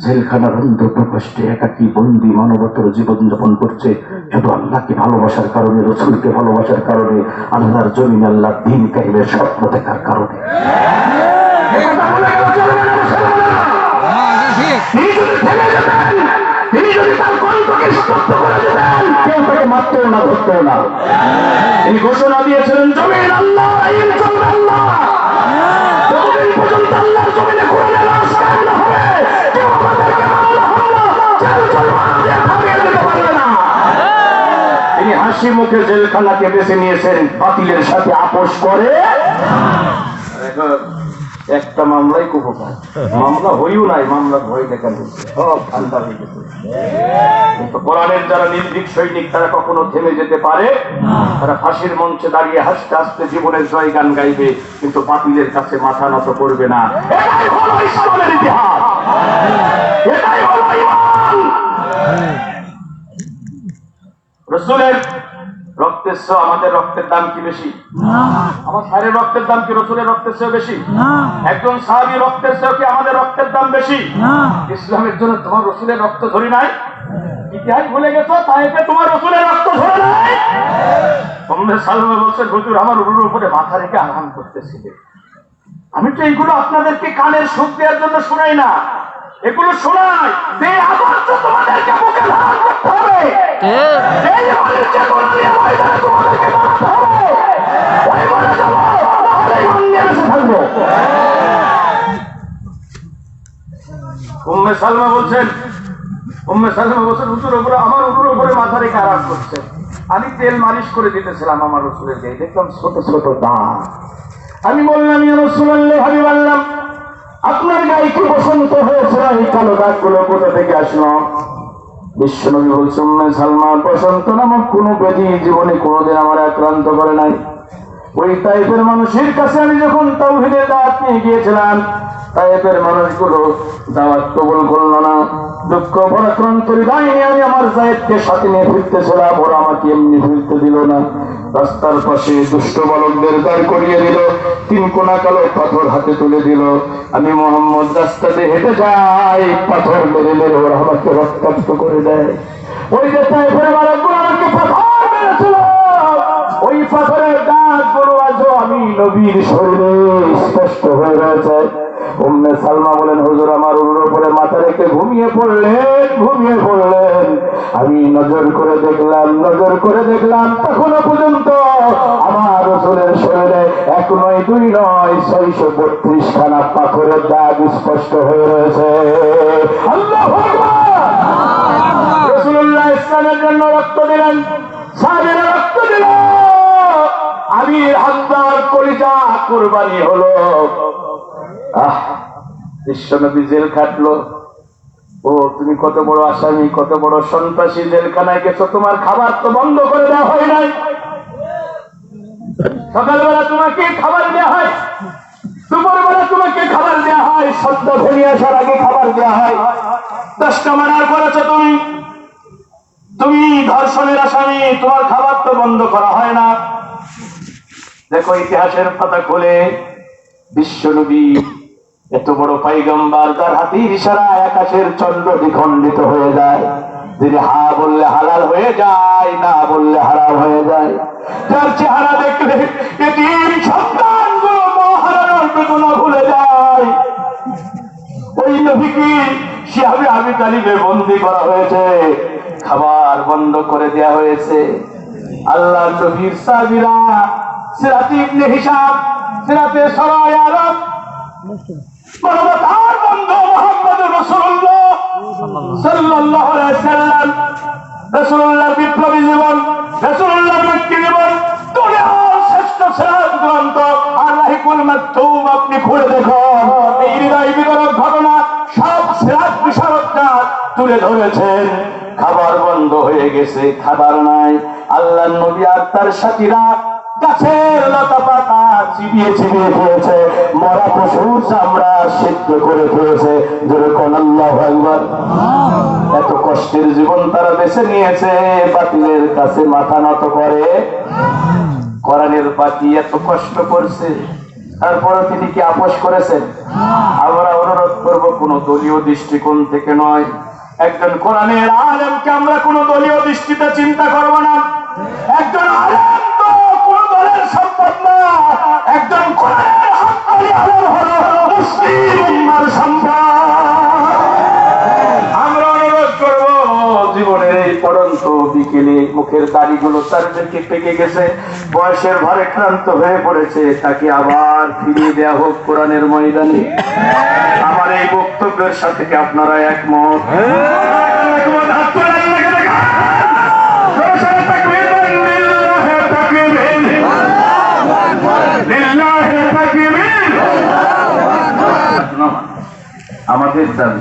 জেলখানার অন্ধকার কষ্টে একাকী বন্দি মানবতার জীবন যাপন করছে, শুধু আল্লাহকে ভালোবাসার কারণে, রসুলকে ভালোবাসার কারণে, আল্লাহর জমিন, আল্লাহর দ্বীন কায়েমের স্বপ্ন দেখার কারণে। তিনি যদি তার কণ্ঠকে স্তব্ধ করে দিতেন, কেউ তাকে মারতেও না, ধরতেও না। তিনি ঘোষণা দিয়েছিলেন, জমিন আল্লাহ, আইন চলবে আল্লাহ, যতদিন পর্যন্ত আল্লাহর জমিনে কোরআনের রাজ কায়েম না হবে, কেউ আমাদেরকে মামলা হামলা, জেল জরিমানা দিয়ে থামিয়ে দিতে পারবে না। তিনি হাসি মুখে জেলখানাকে বেছে নিয়েছেন, বাতিলের সাথে আপোষ করে। একটা মামলাই খুব পায়, মামলা হইও নাই, মামলা ভয় দেখা দিচ্ছে, সব ঠান্ডা হয়ে গেছে। কিন্তু কোরআনের যারা নির্ভীক সৈনিক তারা কখনো থেমে যেতে পারে, তারা ফাঁসির মঞ্চে দাঁড়িয়ে হাসতে হাসতে জীবনের জয় গান গাইবে, কিন্তু বাতিলের কাছে মাথা নত করবে না। এটাই হলো ইসলামের ইতিহাস, এটাই হলো ঈমান। রাসূলের রক্তের চেয়ে আমাদের রক্তের দাম কি বেশি? আমার স্যারের রক্তের দাম কি রসুলের রক্তের চেয়ে বেশি? একজন সাহাবী রক্তের চেয়ে কি আমাদের রক্তের দাম বেশি? ইসলামের জন্য তোমার রসুলের রক্ত ধরি নাই? ইতিহাস ভুলে গেছো, তাইতে তোমার রসুলের রক্ত ধরে নাই? উম্মে সালমা বলছেন, হুজুর আমার উরুর উপরে মাথা রেখে আরাম করতেছিলেন। আমি তো এইগুলো আপনাদেরকে কানের সুখ দেওয়ার জন্য শোনাই না, এগুলো শোনাই যে আবার তো তোমাদেরকে বুকে ধারণ করতে হবে। এই আমাদের যে কোরআনের ময়দানে তোমাদেরকে দাঁড়াতে হবে, ওই মরে যাবো, নাহলে ইমান নিয়ে বেঁচে থাকবো। উম্মে সালমা বলছেন হুজুর উপরে আমার উরুর উপরে মাথা রেখে আরাম করছে। আমি তেল মালিশ করে দিতেছিলাম আমার রসুলের গায়ে, দেখলাম ছোট ছোট দাগ। আমি বললাম, ইয়া রাসূলুল্লাহ, হাবিবাল্লাহ, আপনার গায়ে কি বসন্ত হয়েছে? এই কালো দাগগুলো কোথা থেকে আসলো? বিশ্বনবী বলছেন, উম্মে সালমা, বসন্ত নামক কোন ব্যাধি জীবনে কোনোদিন আমার আক্রান্ত করে নাই। ওই তাইফের মানুষের কাছে আমি যখন তাওহীদের দাওয়াত নিয়ে গিয়েছিলাম, তাইফের মানুষগুলো দাওয়াত কবুল করলো না। দুঃখ পরাক্রান্ত হৃদয় নিয়ে আমি আমার জায়েদকে সাথে নিয়ে ফিরতেছিলাম, ওরা আমাকে এমনি ফিরতে দিল না। রাস্তার পাশে দুষ্ট বালকদের দাঁড় করিয়ে দিল, 3 কোনা কালো পাথর হাতে তুলে দিল। আমি মোহাম্মদ রাস্তাতে হেঁটে যাই, পাথর মেরে মেরে ওরা আমাকে রক্তাক্ত করে দেয়। ওই যে তাইফের বালকগুলো আমাকে পাথর মেরেছিল, ওই পাথরের দাগগুলো আজও আমি নবীর শরীরে স্পষ্ট হয়ে রয়েছে। উম্মে সালমা বলেন, হুজুর আমার উরুর উপরে মাথা রেখে ঘুমিয়ে পড়লেন। আমি নজর করে দেখলাম তখনো পর্যন্ত আমার রাসূলের শরীরে 1 নয় 2 নয় 632 খানা পাথরের দাগ স্পষ্ট হয়ে রয়েছে। আল্লাহু আকবার। রাসূলুল্লাহ ইসলামের জন্য রক্ত দিলেন, সাহাবীরা রক্ত দিল, আমি হামদার কলিজা কুরবানি হলো। বিশ্বনবী জেল খাটলো। ও তুমি কত বড় আসামি, কত বড় সন্ত্রাসী, জেলখানায় গেছো, তোমার খাবার তো বন্ধ করে দেওয়া হয় নাই। সকালবেলা তোমাকে খাবার দেওয়া হয়, দুপুরবেলা তোমাকে খাবার দেওয়া হয়, সদ্য ভেঙে আসার আগে খাবার দেওয়া হয়। 10টা মার্ডার করেছো তুমি ধর্ষণের আসামি, তোমার খাবার তো বন্ধ করা হয় না। দেখো ইতিহাসের পাতা খুলে, বিশ্বনবী এত বড় পয়গম্বর, তার হাতের ইশারায় আকাশের চন্দ্র দ্বিখণ্ডিত হয়ে যায়। তিনি হা বললে হালাল হয়ে যায়, না বললে হারাম হয়ে যায়। যার চেহারা দেখলে এতিম সন্তানগুলো মা হারানোর বেদনা ভুলে যায়। ওই নবীকে শিহাবে আবি তালিবে বন্দী করা হয়েছে, খাবার বন্ধ করে দেওয়া হয়েছে। আল্লাহ নবীর সাহাবীরা সিরাত ইবনে হিশাম, সিরাতে সরায় আরব, মানবতার বন্ধু মুহাম্মদুর রাসূলুল্লাহ সাল্লাল্লাহু আলাইহি সাল্লাম, রাসূলুল্লাহর বিপ্লবী জীবন, রাসূলুল্লাহর মক্কি জীবন, দুনিয়ার শ্রেষ্ঠ সিরাত গ্রন্থ আর রাহিকুল মাকতুম আপনি খুলে দেখুন। এই হৃদয় বিদারক ঘটনা সব সিরাত বিশারদরা তুলে ধরেছেন। খাবার বন্ধ হয়ে গেছে, খাবার নাই। আল্লাহর নবী আর তার সাথীরা গাছের লতা পাতা চিবিয়ে খেয়েছে, মরা পশুর চামড়া সিদ্ধ করে খেয়েছে। যেরকম আল্লাহু আকবার। এত কষ্টের জীবন তারা বেছে নিয়েছে, বাতিলের কাছে মাথা নত করে। কোরআনের বাতি এত কষ্ট করছে, তারপরে তিনি কি আপোষ করেছেন? আমরা অনুরোধ করব, কোন দলীয় দৃষ্টিকোণ থেকে নয়, একজন কোরআনের আলেমকে আমরা কোন দলীয় দৃষ্টিতে চিন্তা করব না। একজন আলেম তো কোন দলের সম্পদ না, একজন কোরআনের হক্কানি আলেম হলো মুসলিম উম্মার সম্পদ। আমরা অনুরোধ করব, জীবনের এই পড়ন্ত বিকেলে মুখের দাড়িগুলো চারদিকে পেকে গেছে, বয়সের ভারে ক্লান্ত হয়ে পড়েছে, তাকে আবার ফিরিয়ে দেওয়া হোক কোরআনের ময়দানে। আমার এই বক্তব্যের সাথে কি আপনারা একমত? দিতাম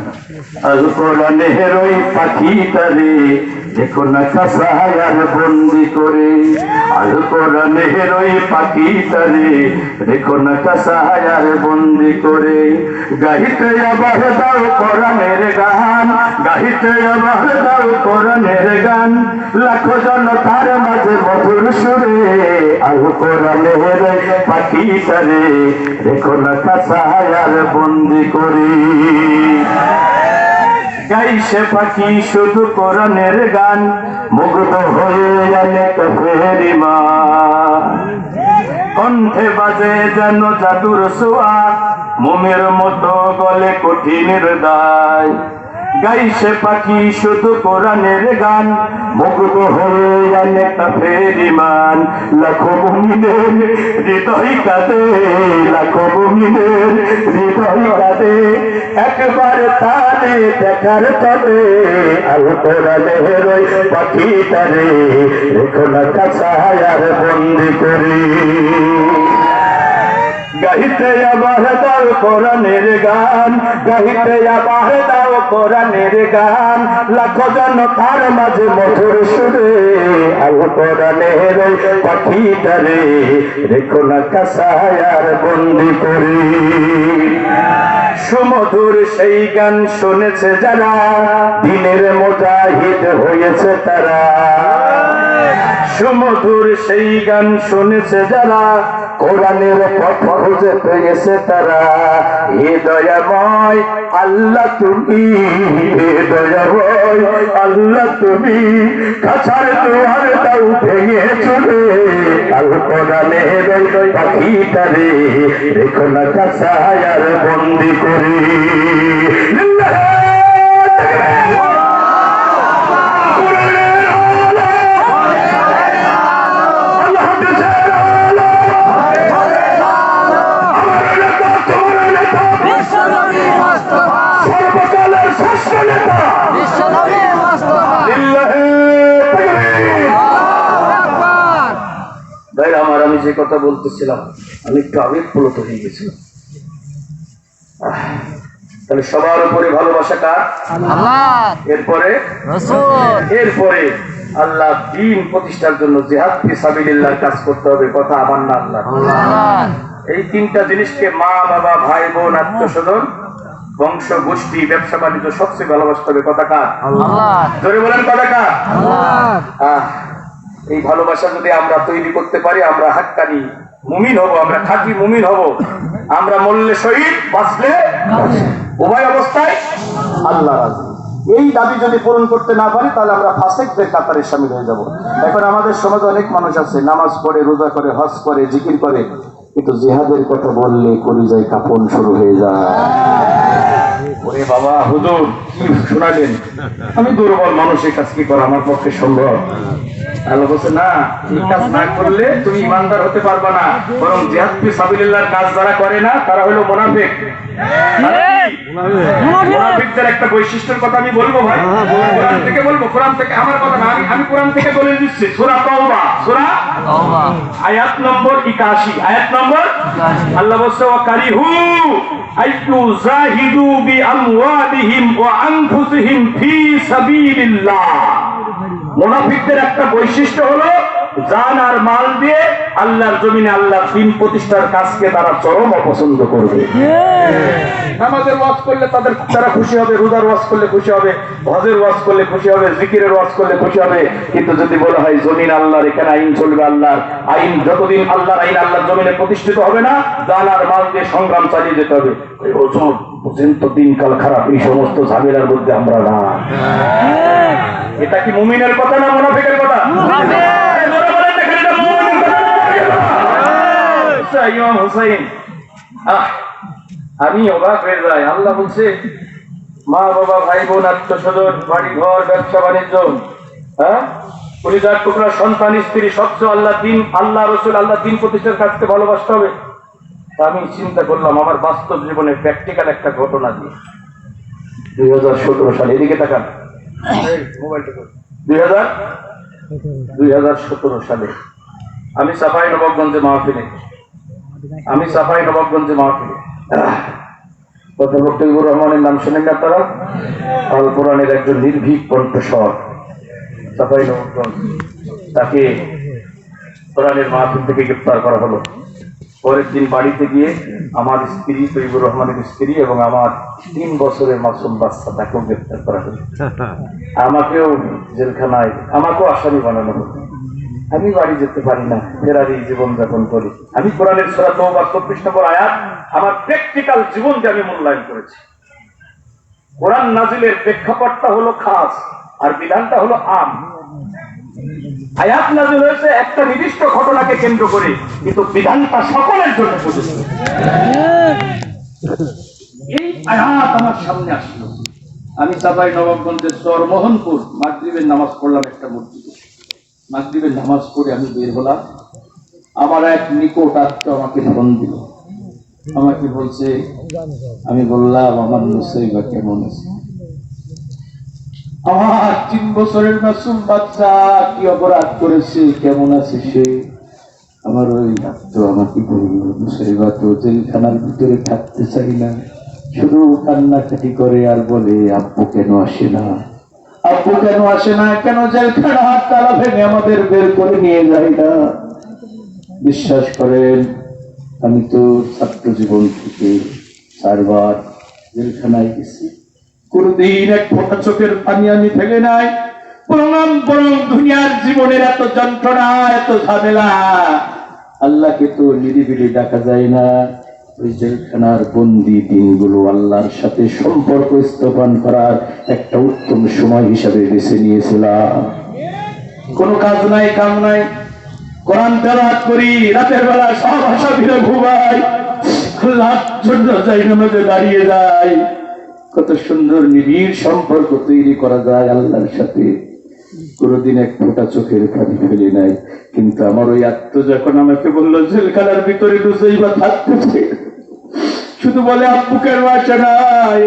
আল কোরআনের ওই পাখিটারে দেখো না কাসায়ার বন্দি করে আল কোরআনের ওই পাখিটারে দেখো না কাসায়ার বন্দি করে গাইতে আবার দাও কোরআনের গান গাইতে আবার দাও কোরআনের গান লাখো জন তার মাঝে মধুর সুরে আল কোরআনের ওই পাখিটারে দেখো না কাসায়ার বন্দি করে গাইছে পাখি শুধু কোরআনের গান মুগ্ধ হয়ে অনেক ফেরিমা কণ্ঠে বাজে যেন জাদুর ছোঁয়া মোমের মতো গলে কঠিনের দায় গাইছে পাখি শুধু কোরআনের গান মুগ্ধ হয়ে অনেক ফেরিমান লাখো মুমিনের হৃদয় কাঁদে লাখো মুমিনের হৃদয় কাঁদে একবার তারে দেখার তবে আল কোরআনের ওই পাখিটারে রেখো না কাছায়ার বন্দি করে গাইতে আবার দাও কোরআনের গান গাইতে আবার দাও কোরআনের গান লাখো জন তার মাঝে মধুর সুরে আল কোরআনের ওই পাখিটারে রেখো না কাছায়ার বন্দি করে সুমধুর সেই গান শুনেছে যারা দিনের মুজাহিদ হয়েছে তারা সুমধুর সেই গান শুনেছে যারা কোরআনের পথ খুঁজে পেয়েছে তারা হে দয়াময় আল্লাহ তুমি হে দয়াময় আল্লাহ তুমি কাছার দুয়ার দাও ভেঙে চলে আল কোরআনের ওই পাখিটারে রেখো না কাছায়ার বন্দি করে আমি যে কথা বলতেছিলাম আমি একটু আবেগপ্রবণ হয়ে গেছিলাম তাহলে সবার উপরে ভালোবাসা কার এরপরে এরপরে আল্লাহ দ্বীন প্রতিষ্ঠার জন্য জিহাদ ফি সাবিলিল্লাহ কাজ করতে হবে কথা আমার না আল্লাহ এই তিনটা জিনিসকে মা বাবা ভাই বোন আত্মীয়স্বজন বংশ গোষ্ঠী ব্যবসা বাণিজ্য সবচেয়ে ভালোবাসতে হবে কথা কার জোরে বলেন কথা কার এই ভালোবাসা যদি আমরা তৈরি করতে পারি আমরা হাক্কানি মুমিন হব আমরা খাঁটি মুমিন হব আমরা মরলে শহীদ বাঁচলে উভয় অবস্থায় আল্লাহ রাজি এই দাবি যদি পূরণ করতে না পারি তাহলে আমরা ফাসিকদের কাতারে শামিল হয়ে যাব এখন আমাদের সমাজে অনেক মানুষ আছে নামাজ পড়ে রোজা করে হজ করে জিকির করে কিন্তু জিহাদের কথা বললে কলিজায় কাঁপন শুরু হয়ে যায় ওরে বাবা হুজুর কি শোনালেন আমি দুর্বল মানুষ এই কাজ কি করা আমার পক্ষে সম্ভব আল্লাহ বলছে না এই কাজ না করলে তুমি ইমানদার হতে পারবা না বরং জিহাদ ফি সাবিলিল্লাহর কাজ যারা করে না তারা হলো মুনাফিক মুনাফিকদের একটা বৈশিষ্ট্যের কথা আমি বলবো ভাই কোরআন থেকে বলবো কোরআন থেকে আমার কথা না আমি কোরআন থেকে বলে দিচ্ছি সূরা তাওবা সূরা তাওবা আয়াত নম্বর 81 আয়াত নম্বর আল্লাহ বলছে ওয়া কারিহু আইতু জাহিদু বি আমওয়ালিহিম ওয়া আনফুসিহিম ফি সাবিলিল্লাহ মুনাফিকদের একটা বৈশিষ্ট্য হলো জান আর মাল দিয়ে আল্লাহর জমিনে আল্লাহর দ্বীন প্রতিষ্ঠার কাজকে তারা চরম অপছন্দ করবে নামাজের ওয়াজ করলে তারা খুশি হবে রোজার ওয়াজ করলে খুশি হবে হজের ওয়াজ করলে খুশি হবে জিকিরের ওয়াজ করলে খুশি হবে কিন্তু যদি বলা হয় জমিন আল্লাহর এখানে আইন চলবে আল্লাহর আইন যতদিন আল্লাহর আইন আল্লাহর জমিনে প্রতিষ্ঠিত হবে না জান আর মাল দিয়ে সংগ্রাম চালিয়ে যেতে হবে পর্যন্ত দিনকাল খারাপ এই সমস্ত ঝামেলার মধ্যে আমরা না এটা কি মুমিনের কথা না মুনাফিকের কথা ইমাম হুসাইন আমি অবাক হয়ে যাই আল্লাহ বলছে মা বাবা ভাই বোন আত্মীয়স্বজন বাড়ি ঘর ব্যবসা বাণিজ্য কলিজার টুকরা সন্তান স্ত্রী সবচেয়ে আল্লাহ দিন আল্লাহ রসুল আল্লাহ দিন প্রতিষ্ঠার কাজকে ভালোবাসতে হবে আমি চিন্তা করলাম আমার বাস্তব জীবনে প্র্যাকটিক্যাল একটা ঘটনা দিয়ে 2017 সালে এদিকে তাকান মোবাইলটা 2017 সালে আমি সাফাই নবাবগঞ্জে মাহফিলে অধ্যাপক তৈবুর রহমানের নাম শোনেন আপনারা? আল কোরআনের একজন নির্ভীক কণ্ঠস্বর, চাঁপাইনবাবগঞ্জ। তাকে কোরআনের মাহফিল থেকে গ্রেফতার করা হলো। পরের দিন বাড়িতে গিয়ে আমার স্ত্রী, তৈবুর রহমানের স্ত্রী এবং আমার 3 বছরের মাসুম বাচ্চা, তাকেও গ্রেফতার করা হলো। আমাকেও জেলখানায়, আমাকেও আসামি বানানো হলো। আমি বাড়ি যেতে পারি না, ফেরারি জীবনযাপন করি। আমি কোরআনের সূরা তাওবা 24 নম্বর আয়াত আমার প্র্যাকটিক্যাল জীবন দিয়ে আমি মূল্যায়ন করেছি। কোরআন নাজিলের প্রেক্ষাপটটা হলো খাস আর বিধানটা হলো আম। আয়াত নাজিল হয়েছে একটা নির্দিষ্ট ঘটনাকে কেন্দ্র করে, কিন্তু বিধানটা সকলের জন্য প্রযোজ্য। এই আয়াত আমার সামনে আসলো। আমি চাঁপাইনবাবগঞ্জের চরমোহনপুর মাগরিবের নামাজ পড়লাম একটা মসজিদে। মাগরিবের নামাজ পড়ে আমি বের হলাম। আমার এক নিকট আত্মীয় আমাকে ফোন দিল, আমাকে বলছে, আমি বললাম আমার মুসাইবা কেমন আছে? আমার 3 বছরের মাসুম বাচ্চা কি অপরাধ করেছে, কেমন আছে সে? আমার ওই আত্মীয় আমাকে বলল, মুসাইবা তো জেলখানার ভিতরে থাকতে চাই না, শুধু কান্নাকাটি করে আর বলে আব্বু কেন আসে না, আব্বু কেন আসে না, কেন জেলখানার তালা ভেঙে আমাদের বের করে নিয়ে যায় না। বিশ্বাস করেন, আমি তো ছাত্র জীবন থেকে 4 বার জেলখানায় গেছি, কোনদিন এক ফোঁটা চোখের পানি আমি ফেলে নাই। বরং দুনিয়ার জীবনের এত যন্ত্রণা, এত ঝামেলা, আল্লাহকে তো নিরিবিলি ডাকা যায় না। ওই জেলখানার বন্দি দিনগুলো আল্লাহর সাথে সম্পর্ক স্থাপন করার একটা উত্তম সময় হিসাবে বেছে নিয়েছিলাম। কোনো কাজ নাই, কাম নাই, কোরআন তেলাওয়াত করি, রাতের বেলা সব আশা ফিরে ঘুমাই, আল্লাহর জন্য জায়নামাজে দাঁড়িয়ে যায়। কত সুন্দর নিবিড় সম্পর্ক তৈরি করা যায় আল্লাহর সাথে। কোনদিন এক ফোঁটা চোখের পানি ফেলে নাই। কিন্তু আমার ওই আত্মীয় যখন আমাকে বললো জেলখানার ভিতরে নুসাইবা থাকতেছে, শুধু বলে আব্বু কেন আসে না,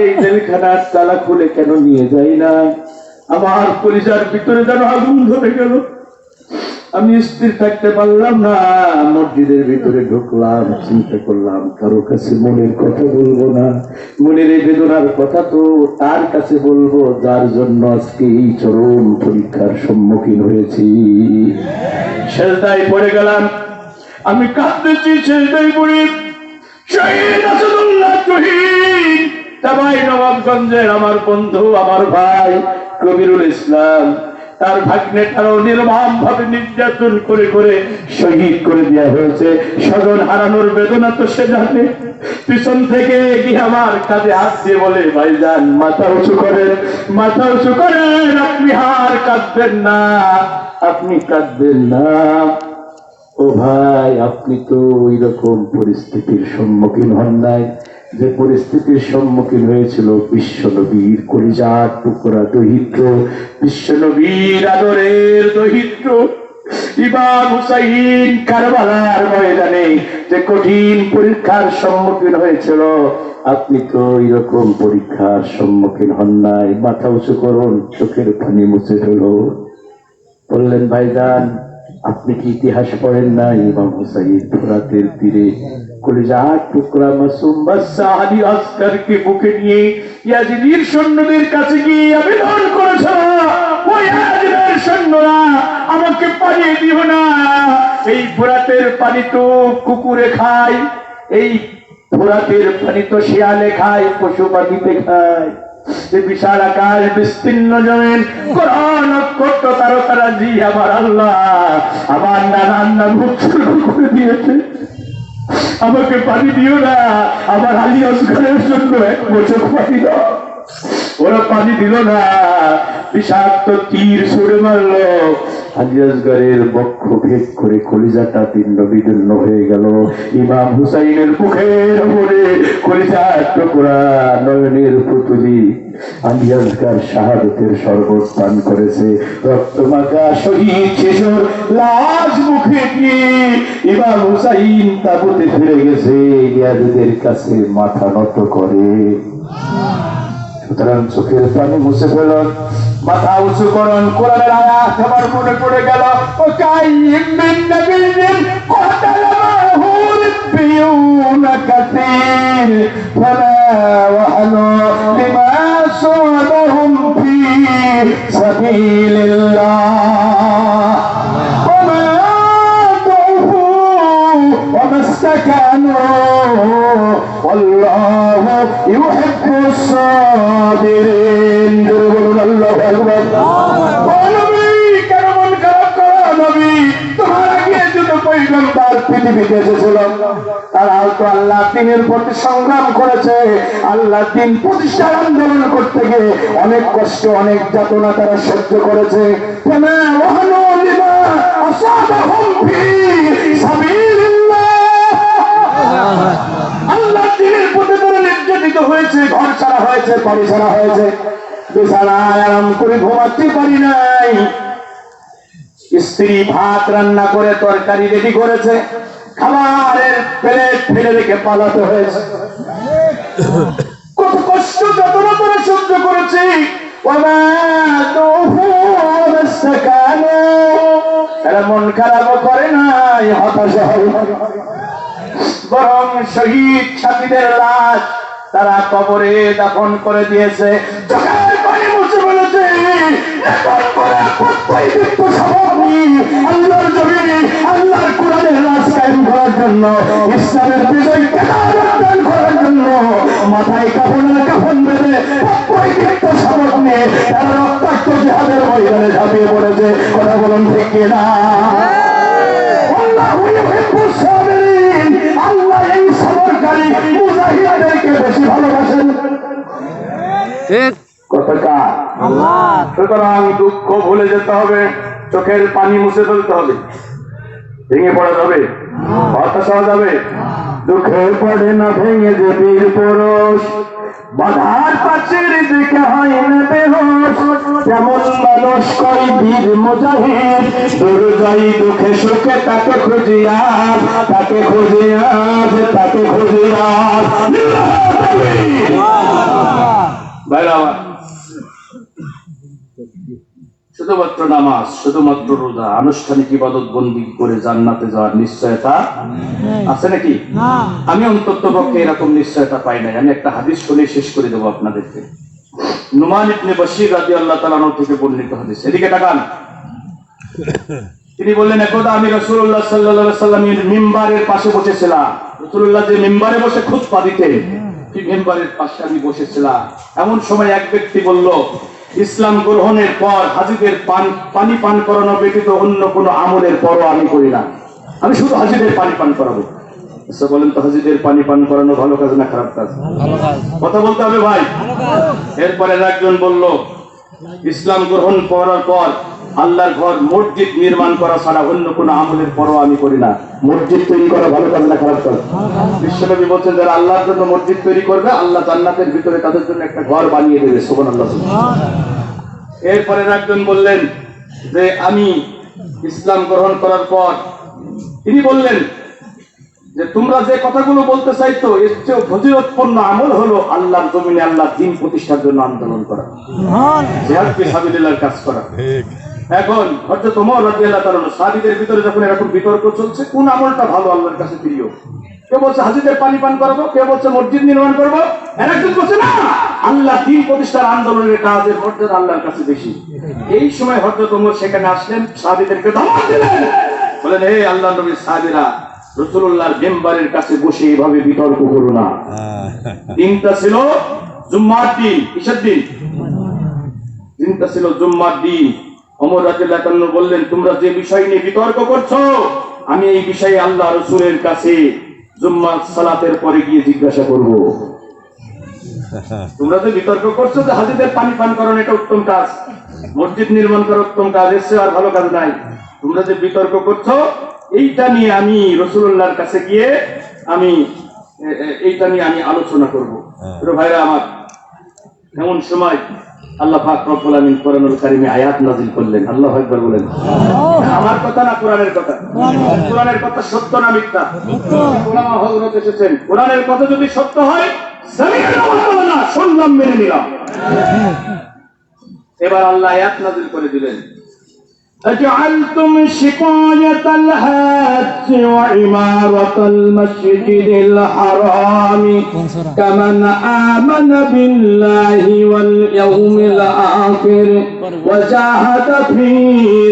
এই জেলখানার তালা খুলে কেন নিয়ে যাই না, আমার কলিজার ভিতরে যেন আগুন ধরে গেল। আমি স্থির থাকতে পারলাম না, মসজিদের ভিতরে ঢুকলাম, চিন্তা করলাম কারো কাছে মনের কথা বলবো না, মনের এই বেদনার কথা তো তার কাছে বলবো যার জন্য আজকে এই চরম পরীক্ষার সম্মুখীন হয়েছি। সেজদায় পড়ে গেলাম, আমি কাঁদতেছি, সেজদায় পড়ে শহীদ আসাদুল্লাহ জহির চাঁপাইনবাবগঞ্জের আমার বন্ধু, আমার ভাই কবিরুল ইসলাম, তার ভাগ্নেটারও নির্মম ভাবে নির্যাতন করে করে শহীদ করে দেওয়া হয়েছে। স্বজন হারানোর বেদনা তো সে জানে। পিছন থেকে গিয়ে আমার কাঁধে হাত দিয়ে বলে, ভাইজান মাথা উঁচু করেন, মাথা উঁচু করেন, আপনি হার কাঁদবেন না, আপনি কাঁদবেন না। ও ভাই, আপনি তো ওই রকম পরিস্থিতির সম্মুখীন হন নাই যে পরিস্থিতির সম্মুখীন হয়েছিল বিশ্বনবীর কলিজার টুকরা দহিত্র, বিশ্বনবীর আদরের দহিত্র ইমাম হুসাইন কারবালার ময়দানে যে কঠিন পরীক্ষার সম্মুখীন হয়েছিল, আপনি তো এরকম পরীক্ষার সম্মুখীন হন নাই। মাথা উঁচু করুন, চোখের পানি মুছে ফেলো। বললেন, ভাইজান আপনি কি ইতিহাস পড়েন না? ইমাম হুসাইন ফোরাতের তীরে কলিজার টুকরা মাসুম বাচ্চা আলী আসকারকে বুকে নিয়ে ইয়াজিদের সৈন্যদের কাছে গিয়ে আবেদন করেছিল, ওই ইয়াজিদের সৈন্যরা আমাকে পানি দিও না, এই ফোরাতের পানি তো কুকুরে খায়, এই ফোরাতের পানি তো শিয়ালে খায়, পশু পাখিতে খায়। বিশাল আকাশ, বিস্তীর্ণ জমিন, কোরআন নক্ষত্র তারকারা, জি আমার আল্লাহ আমার নানার নাম উৎসর্গ করে দিয়েছে, আমাকে পানি দিও না, আমার আলী আসগরের জন্য 1 বছর পানি দাও। ওরা পানি দিল না, বিষাক্ত তীর ছুড়ে মারলো, আলী আসগরের বক্ষ ভেদ করে কলিজাটা তীর্ণ বিদীর্ণ হয়ে গেল। ইমাম হুসাইনের মুখের উপরে কলিজার টুকরা নয়নের পুতুলি আলী আসগর শাহাদাতের শরবত পান করেছে। রক্তমাখা শহীদ শিশুর লাশ মুখে দিয়ে ইমাম হুসাইন তাঁবুতে ফিরে গেছে, ইয়াজিদের কাছে মাথা নত করে। সুতরাং চোখের পানি মুছে ফেলুন, মাথা উঁচু করুন। কোরআনের আয়াত আমার মনে পড়ে গেল, ও কাইয়িম মিন নাবিয়্যিন ক্বাতালা له ربيون كثير فلا وهنوا لما صابهم في سبيل الله وما ضعفوا وما استكانوا والله يحب الصابرين الله أكبر পৃথিবীতে এসেছিল তারাও তো আল্লাহ দিনের প্রতি সংগ্রাম করেছে। আল্লাহ দিন প্রতিষ্ঠার আন্দোলন করতে গিয়ে অনেক কষ্ট অনেক যাতনা তারা সহ্য করেছে। আল্লাহ দিনের প্রতি তারা নির্যাতিত হয়েছে, ঘর ছাড়া হয়েছে, বাড়ি ছাড়া হয়েছে, বিছানায় আরাম করে ঘুমাতে পারি নাই। স্ত্রী ভাত রান্না করে তরকারি রেডি করেছে, খাবারের প্লেট ফেলে রেখে পালাতে হয়েছে। কত কষ্ট যতটা করে সহ্য করেছি। এরা মন খারাপ করে নাই, হতাশা হয়, বরং শহীদ সাথীদের লাশ তারা কবরে দাফন করে দিয়েছে। চোখের পানি মুছে বলেছে আল্লাহর জমিনে আল্লাহর কোরআনের রাজ কায়েম করার জন্য, ইসলামের বিজয় অর্জন করার জন্য মাথায় কাফনের কাফন বেঁধে শপথ নিয়ে তারা রক্তাক্ত জিহাদের ময়দানে ঝাঁপিয়ে পড়েছে। কথা বলুন ঠিক কিনা? আল্লাহ এই সবরকারী মুজাহিদদেরকে বেশি ভালোবাসেন। সুতরাং দুঃখ ভুলে যেতে হবে, চোখের পানি মুছে ফেলতে হবে, ভেঙে পড়া যাবে, হতাশা যাবে। দুঃখে পড়ে না ভেঙে যে বীর পুরুষ, বাধার পাশের দিকে হয় না বেহোশ, যেমন মানুষ কই বীর মুজাহিদ, দুর্জয় দুঃখে সুখে তাকে খুঁজিয়া, তাকে খুঁজিয়া, তাকে খুঁজিয়া। ভাইরা শুধুমাত্র নামাজ, শুধুমাত্র রোজা, আনুষ্ঠানিক ইবাদত বন্দি করে জান্নাতে যাওয়ার নিশ্চয়তা আছে নাকি? আমি অন্তত পক্ষে এরকম নিশ্চয়তা পাই নাই। আমি একটা হাদিস শুনে শেষ করে দেবো আপনাদেরকে। নুমান ইবনে বশীর রাদিয়াল্লাহু তাআলা আনহু থেকে বর্ণিত হাদিস। এদিকে তাকান। তিনি বললেন, একদা আমি রাসূলুল্লাহ সাল্লাল্লাহু আলাইহি ওয়াসাল্লামের মিম্বারের পাশে বসেছিলাম। রাসূলুল্লাহ যে মিম্বারে বসে খুতবা দিতেন, সেই মিম্বারের পাশে আমি বসেছিলাম। এমন সময় এক ব্যক্তি বলল, ইসলাম গ্রহণের পর হাজীদের পানি পান করানো ব্যতীত অন্য কোনো আমলের পরও আমি করি না, আমি শুধু হাজীদের পানি পান করাবো। আচ্ছা বলেন তো, হাজীদের পানি পান করানো ভালো কাজ না খারাপ কাজ? কথা বলতে হবে ভাই। এরপরে একজন বলল, ইসলাম গ্রহণ করার পর আল্লাহর ঘর মসজিদ নির্মাণ করা ছাড়া অন্য কোনো আমলের পরও আমি করি না। মসজিদ তৈরি করা ভালো কাজ না খারাপ কাজ? বিশ্বনবী বলছেন, যারা আল্লাহর জন্য মসজিদ তৈরি করবে, আল্লাহ জান্নাতের ভিতরে তাদের জন্য একটা ঘর বানিয়ে দেবে। সুবহানাল্লাহ। এরপরে একজন বললেন যে আমি ইসলাম গ্রহণ করার পর, তিনি বললেন যে তোমরা যে কথাগুলো বলতে চাইতো, এর চেয়ে ফজিলতপূর্ণ আমল হলো আল্লাহর জমিনে আল্লাহর দ্বীন প্রতিষ্ঠার জন্য আন্দোলন করা, জিহাদ ফি সাবিলিল্লাহর কাজ করা। এখন হযরত ওমর রাদিয়াল্লাহু তাআলা সাহাবীদের ভিতরে যখন এরকম বিতর্ক চলছে, কোন আমলটা ভালো আল্লাহর কাছে প্রিয়, কেউ বলছে হাজীদের পানি পান করবো, কেউ বলছে মসজিদ নির্মাণ করবো, আরেকজন বলছে না, আল্লাহ দ্বীন প্রতিষ্ঠার আন্দোলনের কাজের মর্যাদা আল্লাহর কাছে বেশি। এই সময় হযরত ওমর সেখানে আসলেন, সাহাবীদেরকে ধমক দিলেন, বলেন, হে আল্লাহর নবীর সাহাবীরা, রাসূলুল্লাহর মেম্বারের কাছে বসে এইভাবে বিতর্ক করো না। দিনটা ছিল জুম্মার দিন। কিসের দিন? দিনটা ছিল জুম্মার দিন। ওমর রাদিয়াল্লাহু তাআলা বললেন, তোমরা যে বিষয় নিয়ে বিতর্ক করছো, আমি এই বিষয়ে আল্লাহ রাসূলের কাছে জুম্মার সালাতের পরে গিয়ে জিজ্ঞাসা করব। তোমরা যে বিতর্ক করছো যে হাজীদের পানি পান করানো এটা উত্তম কাজ, মসজিদ নির্মাণ করা উত্তম কাজ, এর চেয়ে আর ভালো কাজ নাই, তোমরা যে বিতর্ক করছো এইটা নিয়ে আমি রাসূলুল্লাহর কাছে গিয়ে এইটা নিয়ে আমি আলোচনা করব। ভাইরা আমার, এমন সময় আল্লাহ পাক রব্বুল আমিন কোরআনুল কারীমে আয়াত নাযিল করলেন। আল্লাহু আকবার বলেন। আমার কথা না কোরআনের কথা? কোরআনের কথা সত্য না মিথ্যা? উলামা হযরত এসেছেন, কোরআনের কথা যদি সত্য হয় সামি'না ওয়া আতা'না, শুনলাম মেনে নিলাম। এবার আল্লাহ আয়াত নাযিল করে দিলেন, أجعلتم سقاية الحاج وعمارة المسجد الحرام كمن آمن بالله واليوم الآخر وجاهد في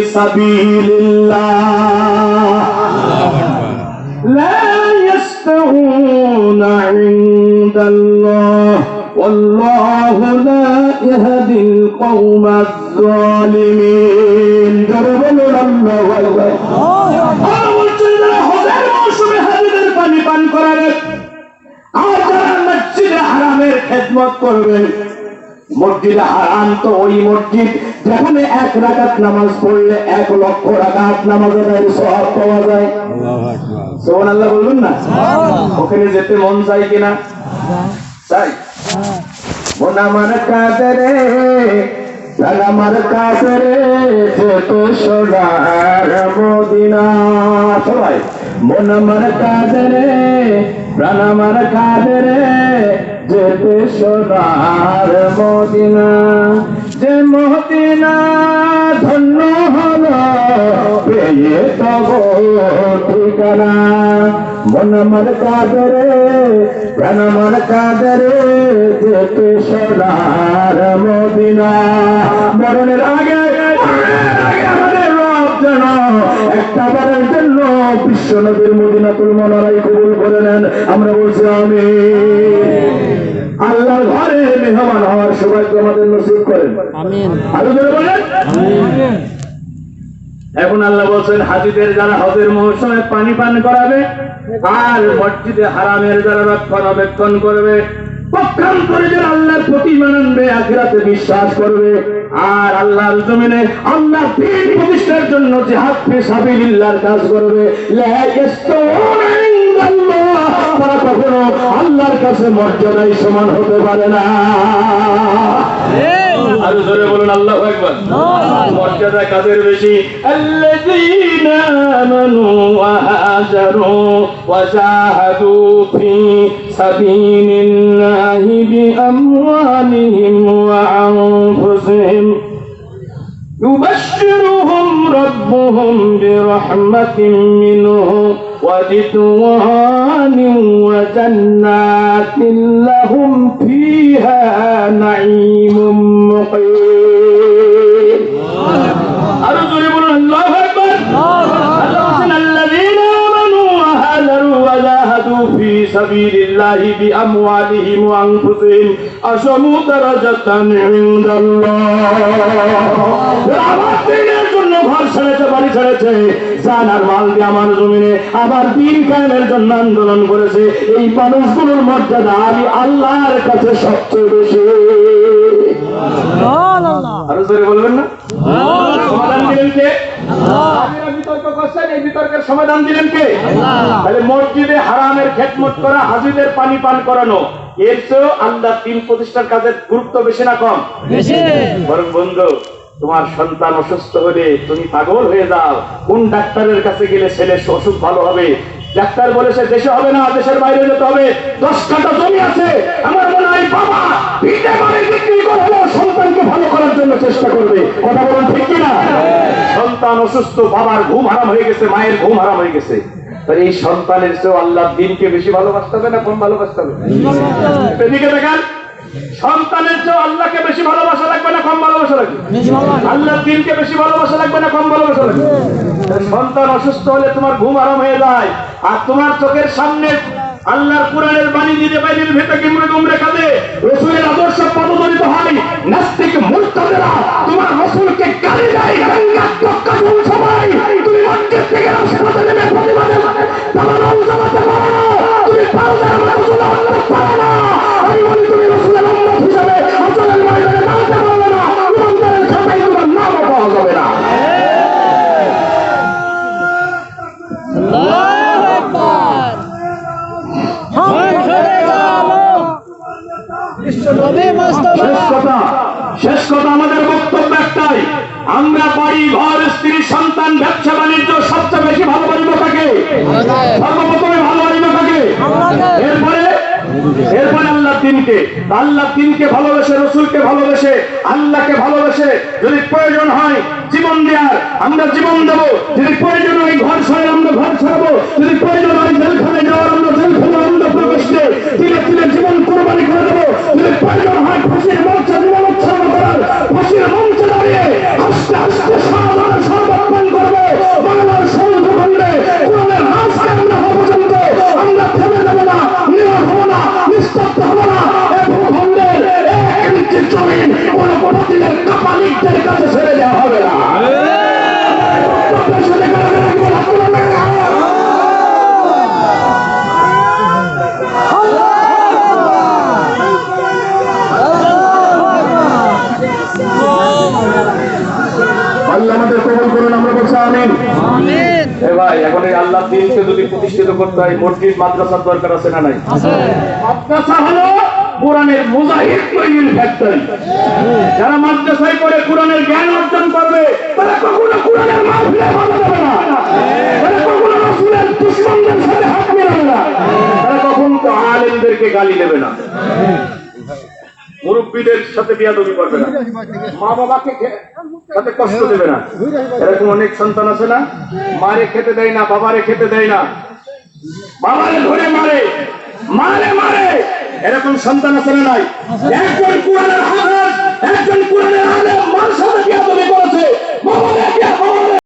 سبيل الله لا يستوون عند الله والله لا يهدي القوم الظالمين جربنا الله أكبر হজের মৌসুমে হাজিদের পানি পান করাবেন আর যারা মসজিদে হারামের খেদমত করবেন। মসজিদে হারাম তো ওই মসজিদ যেখানে 1 রাকাত নামাজ পড়লে 1 লক্ষ রাকাত নামাজের সওয়াব পাওয়া যায়। সুবহানাল্লাহ বলবেন না? ওখানে যেতে মন চাই কিনা? চাই। মন আমার কাদরে আমার কাদরে যেতে সোনার মদিনা। সবাই মন আমার কাদরে প্রাণ আমার কাদরে যেতে সোনার মদিনা। যে মদিনা ধন্য হলো পেয়ে তব ঠিকানা। মন আমার কাদরে প্রাণ আমার কাদরে যেতে সোনার মদিনা। মরণের আগে আমাদের রব যেন একটা বারের জন্য বিশ্ব নবীর মদিনাতুল মুনাওয়ারায় কবুল করে নেন। আমরা বলছি আমিন। আল্লাহর ঘরে মেহমান হওয়ার সৌভাগ্য আমাদের নসিব করেন। আমিন। আরো জোরে বলেন আমিন। এখন আল্লাহ বলছেন হাজীদের যারা হজের মৌসুমে পানি পান করাবে আর মসজিদে হারামের যারা রক্ষণাবেক্ষণ করবে, পক্ষান্তরে যারা আল্লাহর প্রতি মানবে, আখিরাতে বিশ্বাস করবে আর আল্লাহর জমিনে আল্লাহর দ্বীন প্রতিষ্ঠার জন্য জিহাদ ফি সাবিলিল্লাহর কাজ করবে, লা ইয়াস্তাউনা ইনদাল্লাহ, তারা কখনো আল্লাহর কাছে মর্যাদায় সমান হতে পারে না। আর জোরে বলুন আল্লাহু আকবার। মর্যাদা কাদের বেশি? আল্লাযীনা আমানু ওয়া হাজারু ওয়া জাহাদু ফি সাবিলিল্লাহি বিআমওয়ালিহিম ওয়া আনফুসিহিম يبشرهم ربهم برحمة منه ورضوان وجنات لهم فيها نعيم مقيم. أرجو الله أكبر. الذين آمنوا وهاجروا وجاهدوا في سبيل الله بأموالهم وأنفسهم أعظم درجة عند الله. আমার দ্বীনের জন্য ঘর ছেড়েছে, বাড়ি ছেড়েছে, জান আর মাল দিয়ে আমার জমিনে আবার দ্বীন কায়েমের জন্য আন্দোলন করেছে, এই মানুষগুলোর মর্যাদা আমি আল্লাহর কাছে সবচেয়ে বেশি। আরো জোরে বলবেন না? সমাধান দিলেন কে? আপনারা বিতর্ক করছেন, এই বিতর্কের সমাধান দিলেন কে? তাহলে মসজিদে হারামের খেদমত করা, হাজীদের পানি পান করানো, এর চেয়েও আল্লাহর দ্বীন প্রতিষ্ঠার কাজের গুরুত্ব বেশি না কম? বেশি। বরং বন্ধু, তোমার সন্তান অসুস্থ হলে তুমি পাগল হয়ে যাও, কোন ডাক্তারের কাছে গেলে ছেলের অসুখ ভালো হবে? ডাক্তার বলেছে দেশে হবে না, দেশের বাইরে যেতে হবে, 10 কাঠা জমি আছে, আমার মনে হয় বাবা ভিটে বাড়ি বিক্রি করে সন্তানকে ভালো করার জন্য চেষ্টা করবে। কথা বলুন ঠিক কিনা? সন্তান অসুস্থ, বাবার ঘুম হারাম হয়ে গেছে, মায়ের ঘুম হারাম হয়ে গেছে, তাহলে এই সন্তানের চেয়েও আল্লাহর দ্বীনকে বেশি ভালোবাসতে হবে না কম ভালোবাসতে হবে? এদিকে দেখেন, সন্তানের চেয়েও আল্লাহকে বেশি ভালোবাসা লাগবে না কম ভালোবাসা লাগবে? আল্লাহর দ্বীনকে বেশি ভালোবাসা লাগবে না কম ভালোবাসা লাগবে? সন্তান অসুস্থ হলে তোমার ঘুম আরাম হয়ে যায়, আর তোমার চোখের সামনে আল্লাহর কোরআনের বাণী দিতে বাইরের ভেতরে গুমরে গুমরে কাঁদে, রাসূলের আদর্শ পদদলিত হয়, নাস্তিক মুরতাদরা তোমার রাসূলকে গালি দেয়, গাঙ্গাত্মক সবাই তুমি মসজিদ থেকে রাস্তাতে নেমে প্রতিবাদে দালাল জামাতে পারো না, তুমি পারো না, রাসূল আল্লাহ পারো না, আমি বলি তুমি রাসূলের উম্মত হিসেবে আসলের ময়দানে দাঁড়াতে পারবে না, ইমানদারের খাতায় তোমার নামও পাওয়া যাবে না। শেষ কথা আমাদের বক্তব্য একটাই, আমরা বাড়ি ঘর স্ত্রী সন্তান ব্যবসা বাণিজ্য সবচেয়ে বেশি ভালোবাসিব কাকে? সর্বপ্রথমে ভালোবাসিব কাকে? এরপরে আল্লাহ দিনকে। আল্লাহ দিনকে ভালোবেসে, রসুলকে ভালোবেসে, আল্লাহকে ভালোবেসে যদি প্রয়োজন হয় জীবন দেওয়ার আমরা জীবন দেবো, যদি প্রয়োজন হয় ঘর ছাড়ে আমরা ঘর ছাড়বো, যদি প্রয়োজন হয় জেলখানে যাওয়ার আমরা জেলখানে আমরা প্রবেশ দিয়ে তিলে তিলে জীবন কোরবানি করে দেবো, যদি প্রয়োজন হয় ফাঁসির মঞ্চে জীবন উৎসর্গ করার ফাঁসির মঞ্চে দাঁড়িয়ে আস্তে আস্তে সাবধানে সর্বাত্মন করবো। বাংলার সৌধখণ্ডে কোরআনের রাজকে আমরা হওয়া পর্যন্ত আমরা থেমে যাবো না, নীরব হবো না, নিস্তব্ধ হবো না। এই ভূখণ্ডের এক ইঞ্চি জমিন কোনো দিনের কাপালিকদের কাছে ছেড়ে দেওয়া হবে না। আল্লাহ আমাদের কবুল করুন, আমরা বলছি আমিন। ভাই এখন এই আল্লাহ দিনকে যদি প্রতিষ্ঠিত করতে হয় মসজিদ মাদ্রাসার দরকার আছে না নাই? মাদ্রাসা হলো কোরআনের মুজাহিদ তৈরির ফ্যাক্টরি। যারা মাদ্রাসায় করে কোরআনের জ্ঞান অর্জন করবে তারা কখনো কোরআনের মাহফিলে বাধা দেবে না, তারা কখনো রাসূলের দুশমনদের সাথে হাত মেলাবে না, তারা কখনো তো আলেমদেরকে গালি দেবে না, মুরব্বীদের সাথে বিয়াদবি করবে না, মা বাবাকে সাথে কষ্ট দেবে না। এরকম অনেক সন্তান আছে না, মারে খেতে দেয় না, বাবারে খেতে দেয় না, বাবারে ধরে মারে, মারে মারে, এরকম সন্তান আছে না নাই? একজন কোরআনের হাফেজ, একজন কোরআনের আলেম মার সাথে বিয়াদবি করেছে,